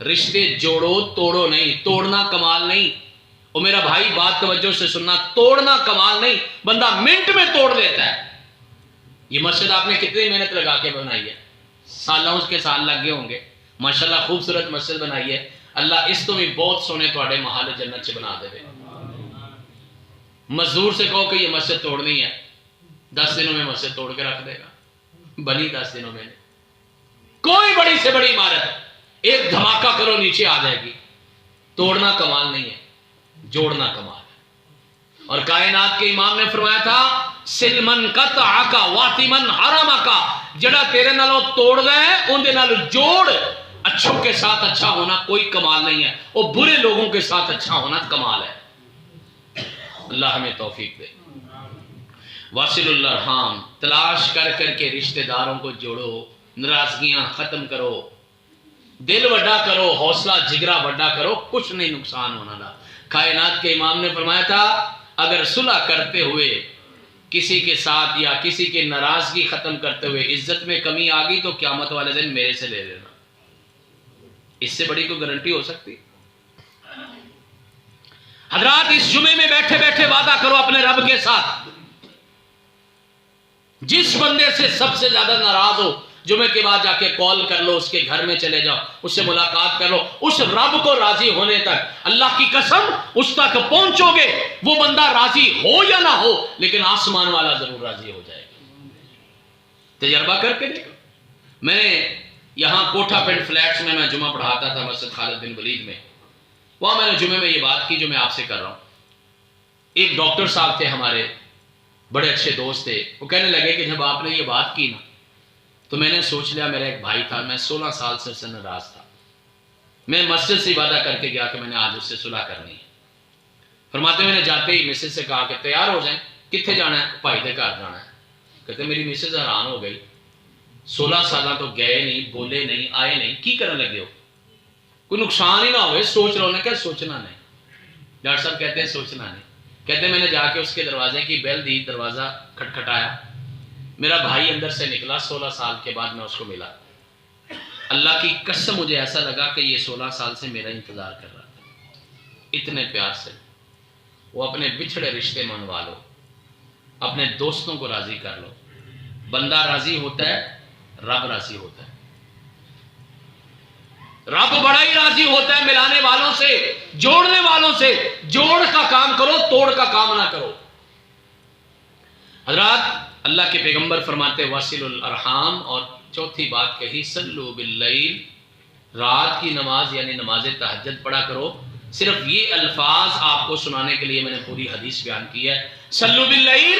رشتے جوڑو توڑو نہیں. توڑنا کمال نہیں. او میرا بھائی بات توجہ سے سننا، توڑنا کمال نہیں، بندہ منٹ میں توڑ لیتا ہے. یہ مسجد آپ نے کتنی محنت لگا کے بنائی ہے، سالوں اس کے سال لگ گئے ہوں گے. ماشاءاللہ خوبصورت مسجد بنائی ہے. اللہ اس تو بھی بہت سونے تواڈے محل جنت سے بنا دے. مزدور سے کہو کہ یہ مسجد توڑنی ہے، 10 دنوں میں مسجد توڑ کے رکھ دے گا. بنی 10 دنوں میں. کوئی بڑی سے بڑی عمارت ایک دھماکہ کرو نیچے آ جائے گی. توڑنا کمال نہیں ہے، جوڑنا کمال ہے. اور کائنات کے امام نے فرمایا تھا سلمن قطعک واتمن حرمک، جڑا تیرے نالوں توڑ گئے ان دے نالوں جوڑ۔ اچھوں کے ساتھ اچھا ہونا کوئی کمال نہیں ہے، وہ برے لوگوں کے ساتھ اچھا ہونا کمال ہے۔ اللہ ہمیں توفیق دے۔ واصل الارحام، تلاش کر کر کے رشتہ داروں کو جوڑو، ناراضگیاں ختم کرو، دل وڈا کرو، حوصلہ جگرا وڈا کرو، کچھ نہیں نقصان ہونا تھا۔ کائنات کے امام نے فرمایا تھا اگر صلح کرتے ہوئے کسی کے ساتھ یا کسی کی ناراضگی ختم کرتے ہوئے عزت میں کمی آ گئی تو قیامت والے دن میرے سے لے لینا، اس سے بڑی کوئی گارنٹی ہو سکتی؟ حضرات اس جمعے میں بیٹھے بیٹھے وعدہ کرو اپنے رب کے ساتھ، جس بندے سے سب سے زیادہ ناراض ہو جمعے کے بعد جا کے کال کر لو، اس کے گھر میں چلے جاؤ، اس سے ملاقات کر لو، اس رب کو راضی ہونے تک اللہ کی قسم اس تک پہنچو گے، وہ بندہ راضی ہو یا نہ ہو لیکن آسمان والا ضرور راضی ہو جائے گا۔ تجربہ کر کے دیکھو۔ میں نے یہاں کوٹھا پنڈ فلیٹس میں جمعہ پڑھاتا تھا مسجد خالد بن ولید میں، وہاں میں نے جمعے میں یہ بات کی جو میں آپ سے کر رہا ہوں۔ ایک ڈاکٹر صاحب تھے ہمارے، بڑے اچھے دوست تھے، وہ کہنے لگے کہ جب آپ نے یہ بات کی نا تو میں نے سوچ لیا، میرا ایک بھائی تھا، میں 16 سال سے اس سے ناراض تھا، میں مسجد سے وعدہ کر کے گیا کہ میں نے آج اس سے صلح کرنی ہے۔ فرماتے میں نے جاتے ہی مسز سے کہا کہ تیار ہو جائیں، کتنے جانا ہے؟ بھائی دے گھر جانا ہے۔ کہتے میری مسز حیران ہو گئی، 16 سالہ تو گئے نہیں، بولے نہیں، آئے نہیں، کی کرنے لگے ہو؟ کوئی نقصان ہی نہ ہوئے، سوچ رہا ہوں۔ نے کیا سوچنا نہیں؟ ڈاکٹر صاحب کہتے ہیں سوچنا نہیں۔ کہتے میں نے جا کے اس کے دروازے کی بیل دی، دروازہ کھٹکھٹایا، میرا بھائی اندر سے نکلا، 16 سال کے بعد میں اس کو ملا۔ اللہ کی قسم مجھے ایسا لگا کہ یہ 16 سال سے میرا انتظار کر رہا تھا، اتنے پیار سے۔ وہ اپنے بچھڑے رشتے منوا لو، اپنے دوستوں کو راضی کر لو، بندہ راضی ہوتا ہے رب راضی ہوتا ہے، رب بڑا ہی راضی ہوتا ہے ملانے والوں سے، جوڑنے والوں سے۔ جوڑ کا کام کرو، توڑ کا کام نہ کرو۔ حضرات اللہ کے پیغمبر فرماتے واصل الارحام، اور چوتھی بات کہی صلو باللیل، رات کی نماز یعنی نماز تہجد پڑھا کرو۔ صرف یہ الفاظ آپ کو سنانے کے لیے میں نے پوری حدیث بیان کی ہے۔ صلو باللیل،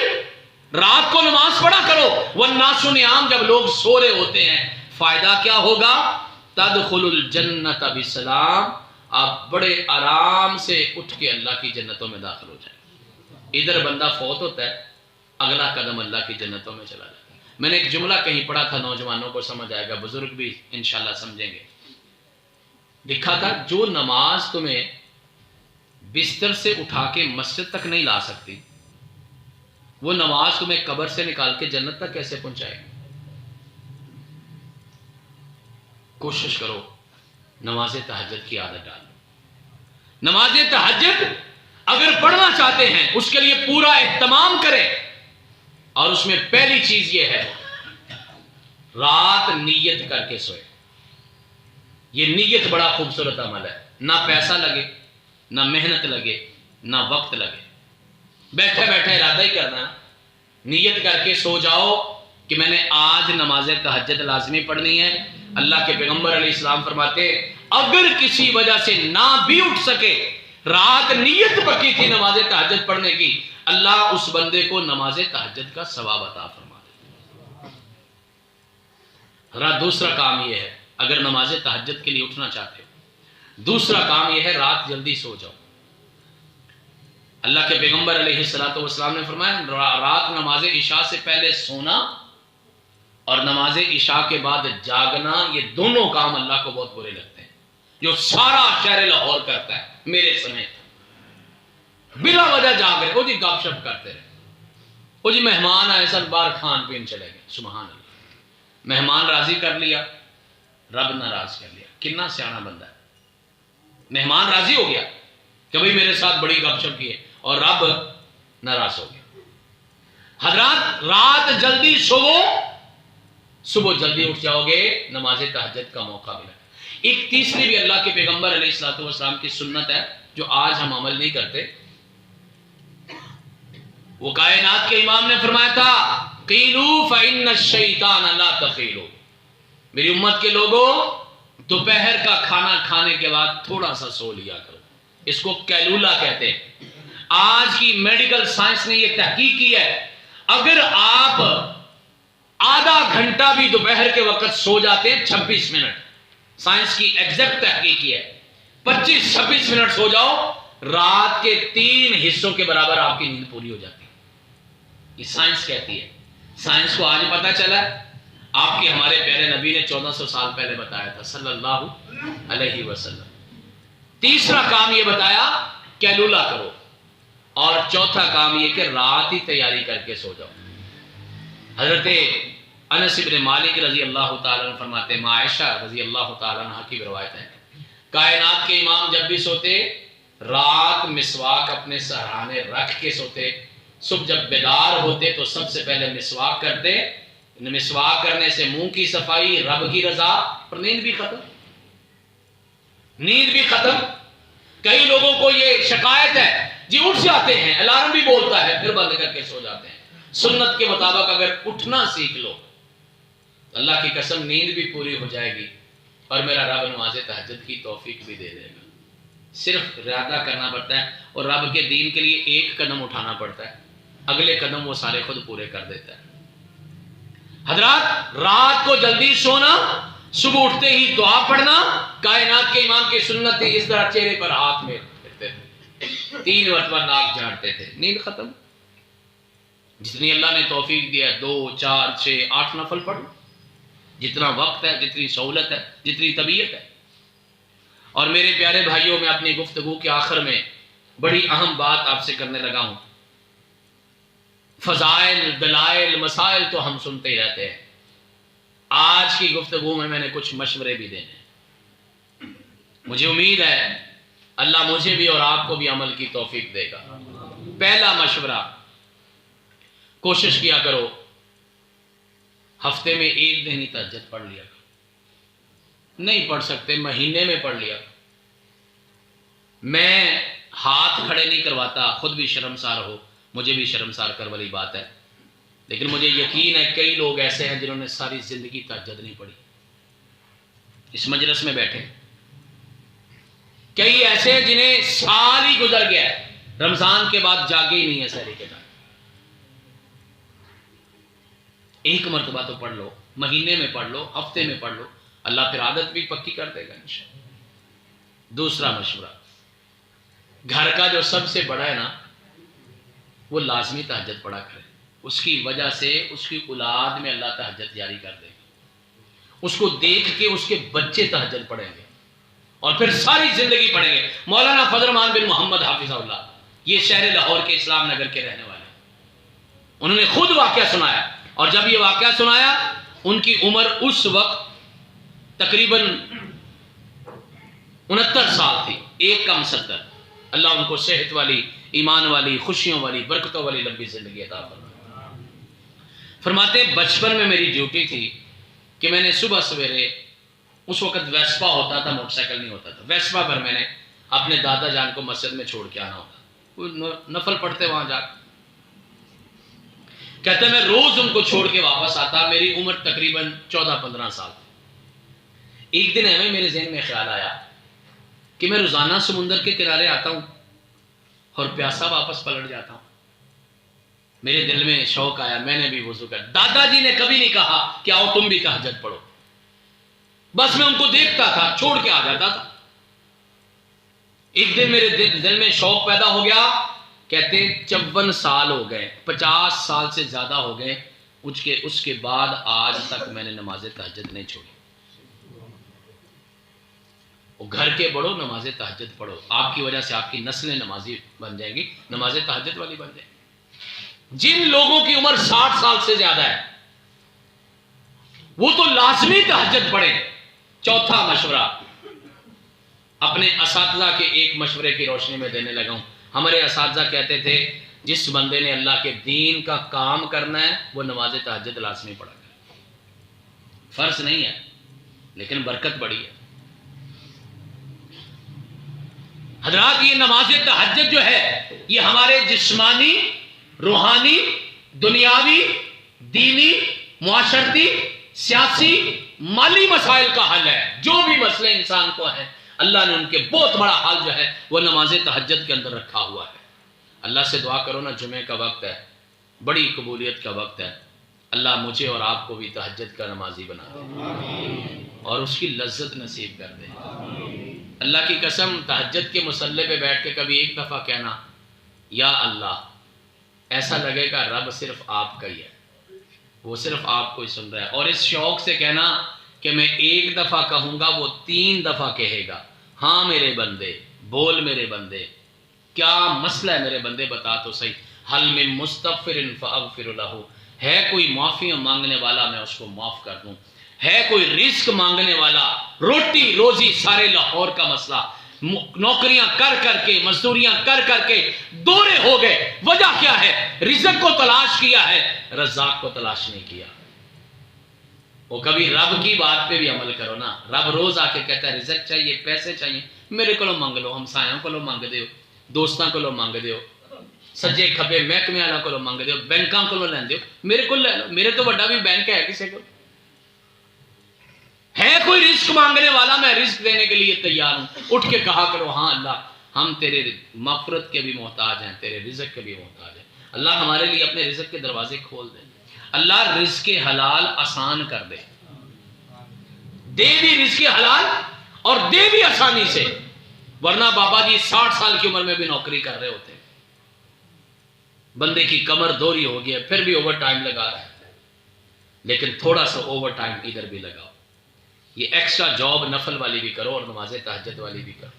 رات کو نماز پڑھا کرو، والناس نیام، جب لوگ سو رہے ہوتے ہیں۔ فائدہ کیا ہوگا؟ تدخل الجنت بسلام، آپ بڑے آرام سے اٹھ کے اللہ کی جنتوں میں داخل ہو جائیں۔ ادھر بندہ فوت ہوتا ہے، اگلا قدم اللہ کی جنتوں میں چلا جاتا ہے۔ میں نے ایک جملہ کہیں پڑھا تھا، نوجوانوں کو سمجھ آئے گا، بزرگ بھی انشاءاللہ سمجھیں گے۔ لکھا تھا جو نماز تمہیں بستر سے اٹھا کے مسجد تک نہیں لا سکتی، وہ نماز تمہیں قبر سے نکال کے جنت تک کیسے پہنچائے گی؟ کوشش کرو نماز تہجد کی عادت ڈالو۔ نماز تہجد اگر پڑھنا چاہتے ہیں اس کے لیے پورا اہتمام کریں، اور اس میں پہلی چیز یہ ہے رات نیت کر کے سوئے۔ یہ نیت بڑا خوبصورت عمل ہے، نہ پیسہ لگے، نہ محنت لگے، نہ وقت لگے، بیٹھے بیٹھے ارادہ ہی کرنا، نیت کر کے سو جاؤ کہ میں نے آج نماز تہجد لازمی پڑھنی ہے۔ اللہ کے پیغمبر علیہ السلام فرماتے اگر کسی وجہ سے نہ بھی اٹھ سکے، رات نیت پکی تھی نماز تہجد پڑھنے کی، اللہ اس بندے کو نماز تہجد کا ثواب عطا فرما دے۔ رات دوسرا کام یہ ہے، اگر نماز تہجد کے لیے اٹھنا چاہتے ہو، دوسرا کام یہ ہے رات جلدی سو جاؤ۔ اللہ کے پیغمبر علیہ السلام نے فرمایا رات نماز عشاء سے پہلے سونا اور نماز عشاء کے بعد جاگنا، یہ دونوں کام اللہ کو بہت برے لگتے ہیں، جو سارا شہر لاہور کرتا ہے میرے سمیت۔ بلا وجہ جاگ رہے، وہ جی گپ شپ کرتے رہے، وہ جی مہمان آئے سن باہر کھان پین چلے گئے، سبحان اللہ۔ مہمان راضی کر لیا، رب ناراض کر لیا۔ کتنا سیانا بندہ ہے، مہمان راضی ہو گیا کہ بھئی میرے ساتھ بڑی گپ شپ کی ہے، اور رب ناراض ہو گیا۔ حضرات رات جلدی سوو، صبح جلدی اٹھ جاؤ گے، نماز تہجد کا موقع ملا۔ ایک تیسری بھی اللہ کے پیغمبر علیہ السلام کی سنت ہے جو آج ہم عمل نہیں کرتے۔ وہ کائنات کے امام نے فرمایا تھا قیلوا فإن الشیطان لا تخیلوا، میری امت کے لوگوں دوپہر کا کھانا کھانے کے بعد تھوڑا سا سو لیا کرو، اس کو کیلولا کہتے ہیں۔ آج کی میڈیکل سائنس نے یہ تحقیق کی ہے، اگر آپ آدھا گھنٹہ بھی دوپہر کے وقت سو جاتے ہیں 26 منٹ، سائنس کی ایگزیکٹ تحقیق ہے، 25-26 منٹ سو جاؤ، رات کے 3 حصوں کے برابر آپ کی نیند پوری ہو جاتی ہے. یہ سائنس کہتی ہے. سائنس کو آج پتا چلا، آپ کے ہمارے پیارے نبی نے 1400 سال پہلے بتایا تھا صلی اللہ علیہ وسلم. تیسرا کام یہ بتایا کیلولا کرو، اور چوتھا کام یہ کہ رات ہی تیاری کر کے سو جاؤ. حضرت انس بن مالک رضی اللہ تعالیٰ عنہ فرماتے ہیں، ماں عائشہ رضی اللہ تعالیٰ عنہ کی روایت ہے، کائنات کے امام جب بھی سوتے رات مسواک اپنے سرہانے رکھ کے سوتے. صبح جب بیدار ہوتے تو سب سے پہلے مسواک کرتے. مسواک کرنے سے منہ کی صفائی، رب کی رضا، اور نیند بھی ختم. نیند بھی ختم. کئی لوگوں کو یہ شکایت ہے جی اٹھ جاتے ہیں، الارم بھی بولتا ہے، پھر بند کر کے سو جاتے ہیں. سنت کے مطابق اگر اٹھنا سیکھ لو تو اللہ کی قسم نیند بھی پوری ہو جائے گی، اور میرا رب نماز تہجد کی توفیق بھی دے دے گا. صرف ارادہ کرنا پڑتا ہے، اور رب کے دین کے لیے ایک قدم اٹھانا پڑتا ہے، اگلے قدم وہ سارے خود پورے کر دیتا ہے. حضرات، رات کو جلدی سونا، صبح اٹھتے ہی دعا پڑھنا. کائنات کے امام کی سنت ہے، اس طرح چہرے پر ہاتھ میں پھرتے تھے، 3 مرتبہ ناک جھاڑتے تھے، نیند ختم. جتنی اللہ نے توفیق دیا 2 4 6 8 نفل پڑھو، جتنا وقت ہے، جتنی سہولت ہے، جتنی طبیعت ہے. اور میرے پیارے بھائیوں، میں اپنی گفتگو کے آخر میں بڑی اہم بات آپ سے کرنے لگا ہوں. فضائل، دلائل، مسائل تو ہم سنتے ہی رہتے ہیں. آج کی گفتگو میں نے کچھ مشورے بھی دینے. مجھے امید ہے اللہ مجھے بھی اور آپ کو بھی عمل کی توفیق دے گا. پہلا مشورہ، کوشش کیا کرو ہفتے میں 1 دن ہی تہجد پڑھ لیا کرو. نہیں پڑھ سکتے مہینے میں پڑھ لیا. میں ہاتھ کھڑے نہیں کرواتا، خود بھی شرمسار ہو، مجھے بھی شرمسار کر والی بات ہے، لیکن مجھے یقین ہے کئی لوگ ایسے ہیں جنہوں نے ساری زندگی تہجد نہیں پڑھی. اس مجلس میں بیٹھے کئی ایسے ہیں جنہیں سال ہی گزر گیا ہے، رمضان کے بعد جاگے ہی نہیں ہے سحری کے ٹائم. ایک مرتبہ تو پڑھ لو، مہینے میں پڑھ لو، ہفتے میں پڑھ لو، اللہ پھر عادت بھی پکی کر دے گا انشاءاللہ. دوسرا مشورہ، گھر کا جو سب سے بڑا ہے نا وہ لازمی تہجد پڑھا کرے. اس کی وجہ سے اس کی اولاد میں اللہ تہجد جاری کر دے گا. اس کو دیکھ کے اس کے بچے تہجد پڑھیں گے اور پھر ساری زندگی پڑھیں گے. مولانا فضل الرحمان بن محمد حافظہ اللہ، یہ شہر لاہور کے اسلام نگر کے رہنے والے، انہوں نے خود واقعہ سنایا، اور جب یہ واقعہ سنایا ان کی عمر اس وقت تقریباً 69 سال تھی، 1 کم 70. اللہ ان کو صحت والی، ایمان والی، خوشیوں والی، برکتوں والی لمبی زندگی عطا فرمائے. فرماتے بچپن میں میری ڈیوٹی تھی کہ میں نے صبح سویرے، اس وقت ویسپا ہوتا تھا، موٹر سائیکل نہیں ہوتا تھا، ویسپا پر میں نے اپنے دادا جان کو مسجد میں چھوڑ کے آنا ہوتا. وہ نفل پڑھتے وہاں جا کے، کہتے میں روز ان کو چھوڑ کے واپس آتا. میری عمر تقریباً 14-15 سال تھی. ایک دن ایویں میرے ذہن میں خیال آیا کہ میں روزانہ سمندر کے کنارے آتا ہوں اور پیاسا واپس پلٹ جاتا ہوں. میرے دل میں شوق آیا، میں نے بھی وضو کر. دادا جی نے کبھی نہیں کہا کہ آؤ تم بھی تہجد پڑھو، بس میں ان کو دیکھتا تھا، چھوڑ کے آ جاتا تھا. ایک دن میرے دل میں شوق پیدا ہو گیا. کہتے 54 سال ہو گئے، 50 سال سے زیادہ ہو گئے، اس کے بعد آج تک میں نے نماز تہجد نہیں چھوڑی. گھر کے بڑو نماز تہجد پڑھو، آپ کی وجہ سے آپ کی نسلیں نمازی بن جائیں گی، نماز تہجد والی بن جائیں گی. جن لوگوں کی عمر 60 سال سے زیادہ ہے وہ تو لازمی تہجد پڑھیں. چوتھا مشورہ اپنے اساتذہ کے ایک مشورے کی روشنی میں دینے لگا ہوں. ہمارے اساتذہ کہتے تھے جس بندے نے اللہ کے دین کا کام کرنا ہے وہ نماز تہجد لازمی پڑھا کرے. فرض نہیں ہے لیکن برکت بڑی ہے. حضرات، یہ نماز تہجد جو ہے یہ ہمارے جسمانی، روحانی، دنیاوی، دینی، معاشرتی، سیاسی، مالی مسائل کا حل ہے. جو بھی مسئلے انسان کو ہیں اللہ نے ان کے بہت بڑا حل جو ہے وہ نماز تہجد کے اندر رکھا ہوا ہے. اللہ سے دعا کرو نا، جمعے کا وقت ہے، بڑی قبولیت کا وقت ہے. اللہ مجھے اور آپ کو بھی تہجد کا نمازی بنا دے اور اس کی لذت نصیب کر دے. اللہ کی قسم تہجد کے مصلی پہ بیٹھ کے کبھی ایک دفعہ کہنا یا اللہ، ایسا لگے گا رب صرف آپ کا ہی ہے، وہ صرف آپ کو ہی سن رہا ہے. اور اس شوق سے کہنا کہ میں ایک دفعہ کہوں گا وہ 3 دفعہ کہے گا. ہاں میرے بندے، بول میرے بندے، کیا مسئلہ ہے میرے بندے، بتا تو صحیح. حل من مستغفر فاغفر لہ، ہے کوئی معافی مانگنے والا میں اس کو معاف کر دوں. ہے کوئی رزق مانگنے والا، روٹی روزی سارے لاہور کا مسئلہ، نوکریاں کر کر کے، مزدوریاں کر کر کے دورے ہو گئے. وجہ کیا ہے؟ رزق کو تلاش کیا ہے، رزاق کو تلاش نہیں کیا. وہ کبھی رب کی بات پہ بھی عمل کرو نا. رب روز آ کے کہتا ہے رزق چاہیے، پیسے چاہیے، میرے کو مانگ لو، ہمسایوں کو مانگ دیو، دوستاں کو مانگ دیو، سجے کھبے محکمے والا کو مانگ دیو، بینکاں کو لین دیو، میرے کو لے لو، میرے تو بڑا بھی بینک ہے کسی کو. ہے کوئی رزق مانگنے والا، میں رزق دینے کے لیے تیار ہوں. اٹھ کے کہا کرو ہاں اللہ، ہم تیرے مغفرت کے بھی محتاج ہیں، تیرے رزق کے بھی محتاج ہیں. اللہ ہمارے لیے اپنے رزق کے دروازے کھول دے. اللہ رزق حلال آسان کر دے، دے بھی رزق حلال اور دے بھی آسانی سے. ورنہ بابا جی 60 سال کی عمر میں بھی نوکری کر رہے ہوتے ہیں، بندے کی کمر دوری ہو گئی ہے پھر بھی اوور ٹائم لگا رہا ہے. لیکن تھوڑا سا اوور ٹائم ادھر بھی لگاؤ، یہ ایکسٹرا جاب نفل والی بھی کرو اور نماز تہجد والی بھی کرو.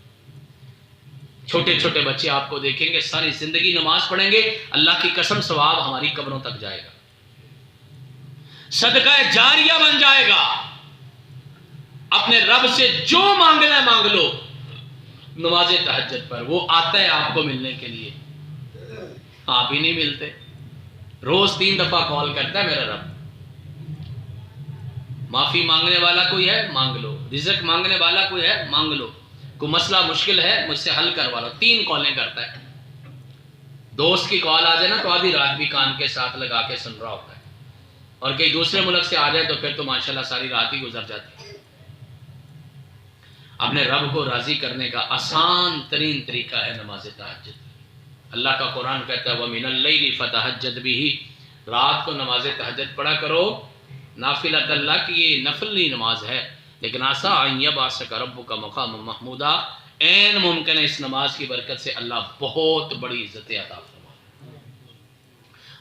چھوٹے چھوٹے بچے آپ کو دیکھیں گے ساری زندگی نماز پڑھیں گے، اللہ کی قسم ثواب ہماری قبروں تک جائے گا، صدقہ جاریہ بن جائے گا. اپنے رب سے جو مانگنا ہے مانگ لو نماز تہجد پر، وہ آتا ہے آپ کو ملنے کے لیے، آپ ہی نہیں ملتے. روز 3 دفعہ کال کرتا ہے میرا رب. معافی مانگنے والا کوئی ہے مانگ لو، رزق مانگنے والا کوئی ہے مانگ لو، کوئی مسئلہ مشکل ہے مجھ سے حل کروا لو. 3 کالیں کرتا ہے. دوست کی کال آ جائے نا تو آدھی رات بھی کان کے ساتھ لگا کے سن رہا ہوتا ہے، اور کئی دوسرے ملک سے آ جائے تو پھر تو ماشاءاللہ ساری رات ہی گزر جاتی ہے. اپنے رب کو راضی کرنے کا آسان ترین طریقہ ہے نماز تہجد. اللہ کا قرآن کہتا ہے وَمِنَ اللَّيْلِ فَتَهَجَّدْ بِهِ، رات کو نماز تہجد پڑھا کرو. نافلۃ اللہ کی یہ نفلی نماز ہے، لیکن عسیٰ ان یبعثک ربک مقاما محمودا، عین ممکن ہے اس نماز کی برکت سے اللہ بہت بڑی عزتیں عطا فرمائے.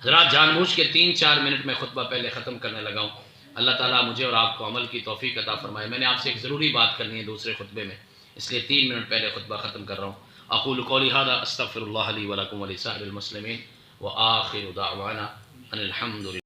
حضرات جان بوجھ کے 3-4 منٹ میں خطبہ پہلے ختم کرنے لگا ہوں. اللہ تعالیٰ مجھے اور آپ کو عمل کی توفیق عطا فرمائے. میں نے آپ سے ایک ضروری بات کرنی ہے دوسرے خطبے میں، اس لیے 3 منٹ پہلے خطبہ ختم کر رہا ہوں. اقول قولی ھذا استغفر اللہ لی ولکم ولسائر المسلمین وآخر دعوانا ان الحمد للہ.